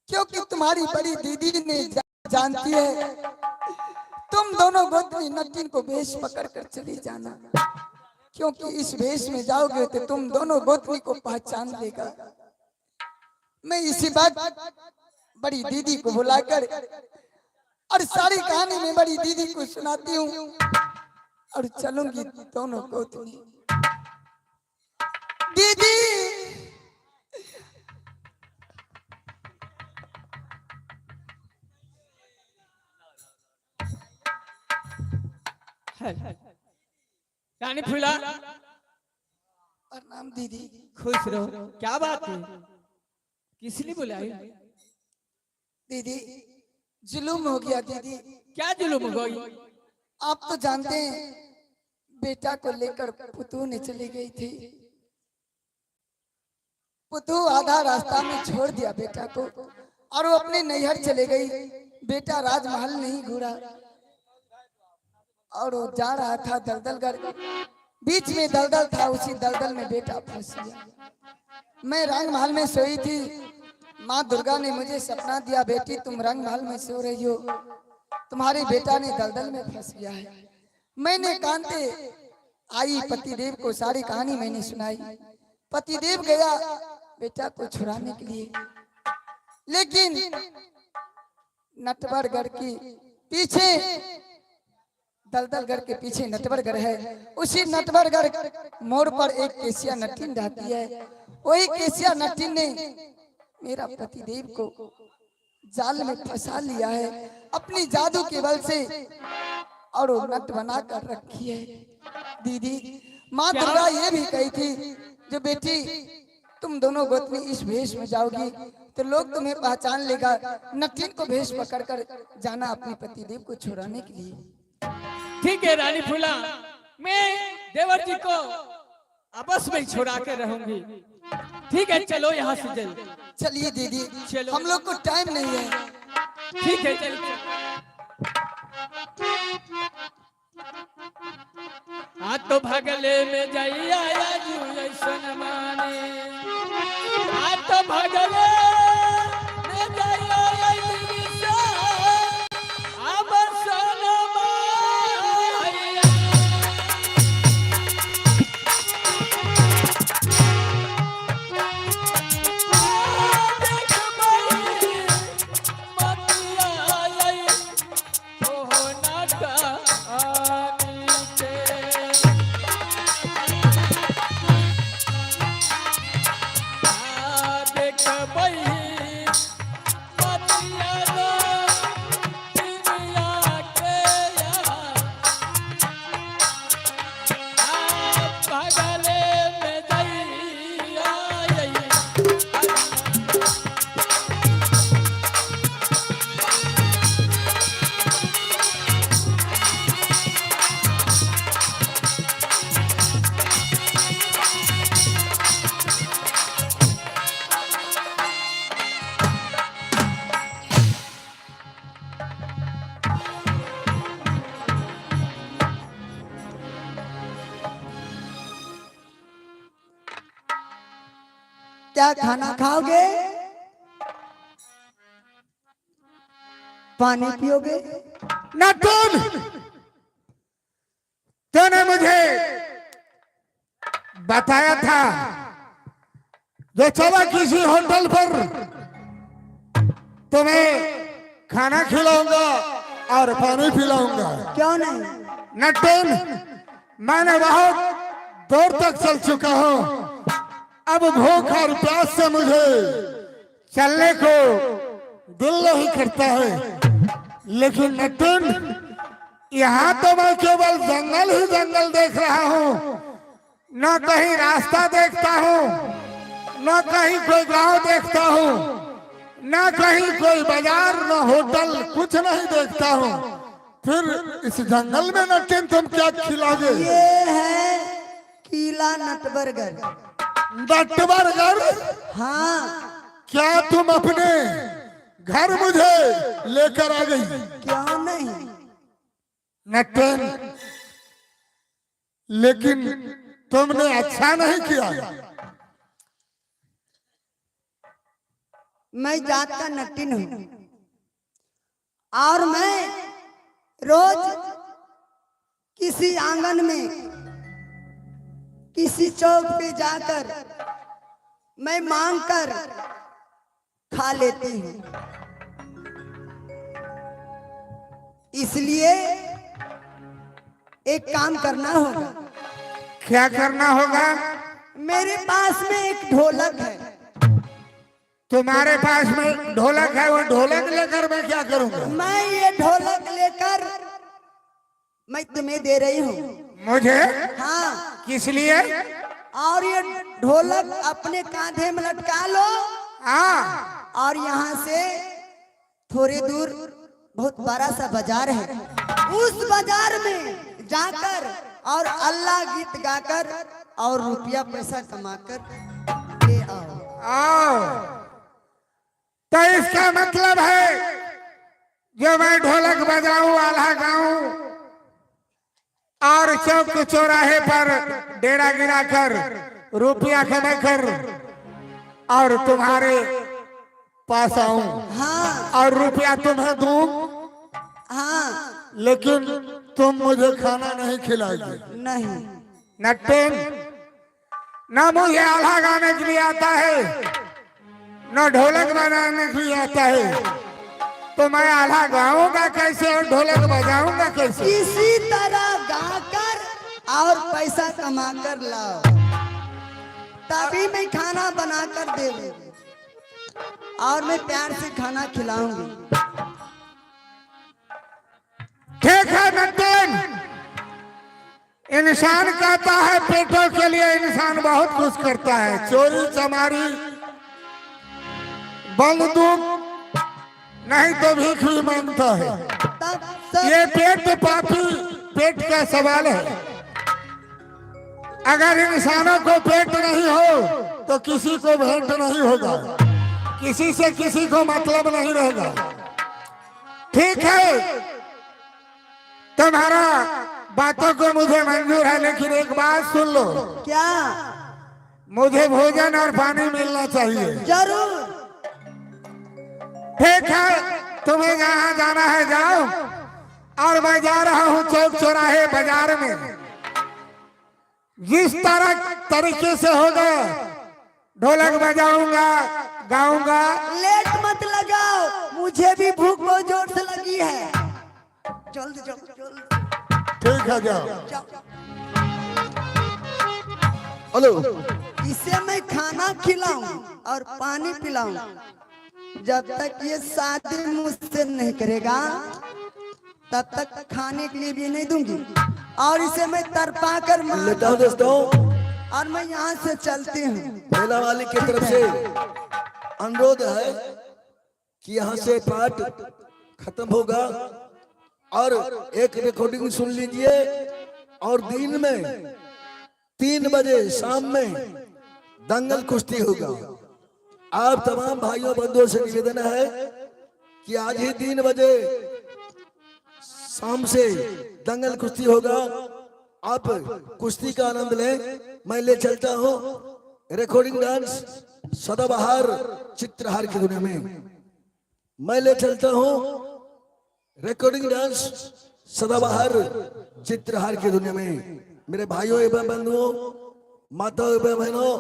क्योंकि तुम्हारी बड़ी दीदी ने जानती है। तुम दोनों गोतनी नटिन को भेष पकड़ कर चली जाना, क्योंकि इस भेष में जाओगे तो तुम दोनों गोतनी को पहचान लेगा। मैं इसी बात बड़ी दीदी को बुलाकर और सारी कहानी में बड़ी दीदी को सुनाती हूँ और चलूंगी दोनों गोतनी। दीदी, रानी फूला प्रणाम दीदी। खुश रहो। क्या बात है, किस लिए बुलाई? दीदी जुलूम हो गया दीदी। क्या जुलूम हो गई? आप तो जानते हैं बेटा को लेकर पुतू ने चली गई थी। पुतू आधा रास्ता में छोड़ दिया बेटा को और वो अपने नैहर चले गई। बेटा राजमहल नहीं घूरा और वो जा रहा था दलदलगढ़। बीच में दलदल था, उसी दलदल में बेटा फंस गया। मैं रंग महल में सोई थी, माँ दुर्गा ने मुझे सपना दिया, बेटी तुम रंग महल में सो रही हो, तुम्हारे बेटा ने दलदल में फंस गया है। मैंने कांते आई पतिदेव को सारी कहानी मैंने सुनाई। पतिदेव गया बेटा को छुड़ाने के लिए, लेकिन नटवरगढ़ के पीछे, दलदलगढ़ के पीछे नटवरगढ़ है। उसी नटवरगढ़ मोड़ पर एक केसिया नटिन रहती है। वही केसिया नटिन ने मेरा पतिदेव को जाल में फंसा लिया है अपनी जादू के बल से, और वो नट बना कर रखी है। दीदी माँ दुर्गा ये भी कही थी, जो बेटी तुम दोनों गोतनी इस भेष में जाओगी तो लोग तुम्हें पहचान लेगा। नटिन को भेष पकड़ कर जाना अपने पतिदेव को छुड़ाने के लिए। ठीक है रानी फूला, मैं देवर जी को आपस में छुड़ा के रहूंगी। ठीक है, चलो यहाँ से जल्दी। चलिए दीदी, चलो। हम लोग को टाइम नहीं है। ठीक है चलिए। हाँ तो भगले में जाइया ऐसन माने, हाँ तो भगले में जाइया क्या खाना खाओगे, पानी पियोगे? नटुन, तूने मुझे बताया था जो चला किसी होटल पर तुम्हें खाना खिलाऊंगा और पानी पिलाऊंगा। क्यों नहीं? नटुन, मैंने बहुत दूर तक चल चुका हूँ, अब भूख और प्यास से मुझे चलने को दिल नहीं करता है। लेकिन नटुन, यहाँ तो मैं केवल जंगल ही जंगल देख रहा हूँ, न कहीं रास्ता देखता हूँ, न कहीं कोई गांव देखता हूँ, न कहीं कोई बाजार, न होटल, कुछ नहीं देखता हूँ। फिर इस जंगल में नटुन तुम क्या खिलाओगे? ये है किला नटवरगढ़। नटवरगढ़? हाँ। क्या तुम अपने घर मुझे लेकर आ गई? क्यों नहीं? नटुन, लेकिन तुमने अच्छा नहीं किया। मैं जात का नटिन हूँ और मैं रोज किसी आंगन में, किसी चौक पे जाकर मैं मांग कर खा लेती हूँ। इसलिए एक काम करना होगा। क्या करना होगा? मेरे पास में एक ढोलक है। तुम्हारे पास में ढोलक है? वो ढोलक लेकर मैं क्या करूंगा? मैं ये ढोलक लेकर मैं तुम्हें दे रही हूँ। मुझे हाँ, किस लिए? और ये ढोलक अपने कांधे में लटका लो हाँ, और यहाँ से थोड़ी दूर बहुत बड़ा सा बाजार है, उस बाजार में जाकर और अल्लाह गीत गाकर और रुपया पैसा कमाकर ले आओ। आओ। तो इसका मतलब है जो मैं ढोलक बजाऊं, आल्हा गाऊं और चौक चौराहे पर डेरा गिराकर रुपया कमाकर और तुम्हारे पास आऊं हाँ और रुपया तुम्हें दूं, हाँ, लेकिन तुम मुझे खाना नहीं खिलाएगी। नहीं, नट्टन, न मुझे आल्हा गाने के लिए आता है न ढोलक बजाने के लिए आता है, तो मैं आल्हा गाऊंगा कैसे और ढोलक बजाऊंगा कैसे? किसी तरह गाकर और पैसा कमाकर लाओ, तभी मैं खाना बनाकर देंगे और मैं प्यार से खाना खिलाऊंगी। ठीक है नट्टन, इंसान कहता है पेटों के लिए इंसान बहुत कुछ करता है, चोरी चमारी, बंदूक, नहीं तो भीख भी मांगता है। तब सब ये पेट पापी, पेट का सवाल है। अगर इंसानों को पेट नहीं हो तो किसी को भेंट नहीं होगा, किसी से किसी को मतलब नहीं रहेगा। ठीक है, तुम्हारा बातों को मुझे मंजूर है, लेकिन एक बात सुन लो, क्या? मुझे भोजन और पानी मिलना चाहिए। जरूर। ठीक है, तुम्हें जहाँ जाना है जाओ, और मैं जा रहा हूँ चौक चौराहे बाजार में। जिस तरीके से होगा ढोलक बजाऊंगा, गाऊंगा। लेट मत लगाओ, मुझे भी भूख बहुत जोर से लगी है। जल्द जल्द जल्द ठीक है, जाओ। जाओ। हेलो, इसे मैं खाना खिलाऊं और पानी पिलाऊं, जब तक ये शादी मुझसे नहीं करेगा तब तक खाने के लिए भी नहीं दूंगी, और इसे मैं तरपा कर मार लेता हूं दोस्तों। और मैं यहाँ से चलती हूँ। मेला मालिक की तरफ से अनुरोध है कि यहाँ से पाठ खत्म होगा और एक रिकॉर्डिंग सुन लीजिए, और दिन में 3 बजे शाम में दंगल कुश्ती होगा। आप तमाम भाइयों बंधुओं से निवेदन है कि आज ही 3 बजे शाम से दंगल कुश्ती होगा। आप कुश्ती का आनंद लें। मैं ले चलता हूँ रिकॉर्डिंग डांस सदाबहार चित्रहार की दुनिया में। मैं ले चलता हूँ रिकॉर्डिंग डांस सदाबहार चित्रहार की दुनिया में। मेरे भाइयों एवं बंधुओं, माताओं एवं बहनों,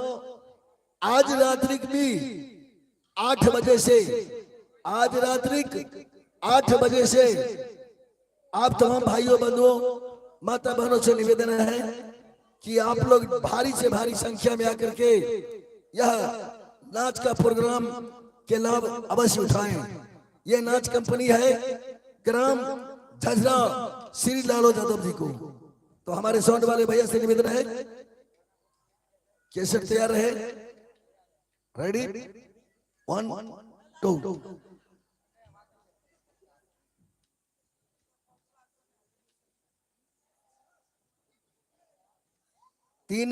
आज रात्रि भी 8 बजे से, आज रात्रि 8 बजे से आप तमाम भाइयों बंधुओं, माता बहनों से निवेदन है कि आप लोग भारी से भारी संख्या में आकर के यह नाच का प्रोग्राम के लाभ अवश्य उठाएं। यह नाच कंपनी है ग्राम झझरा श्री लालो यादव जी को। तो हमारे साउंड वाले भैया से निवेदन है, कैसेट तैयार है, रेडी 1 2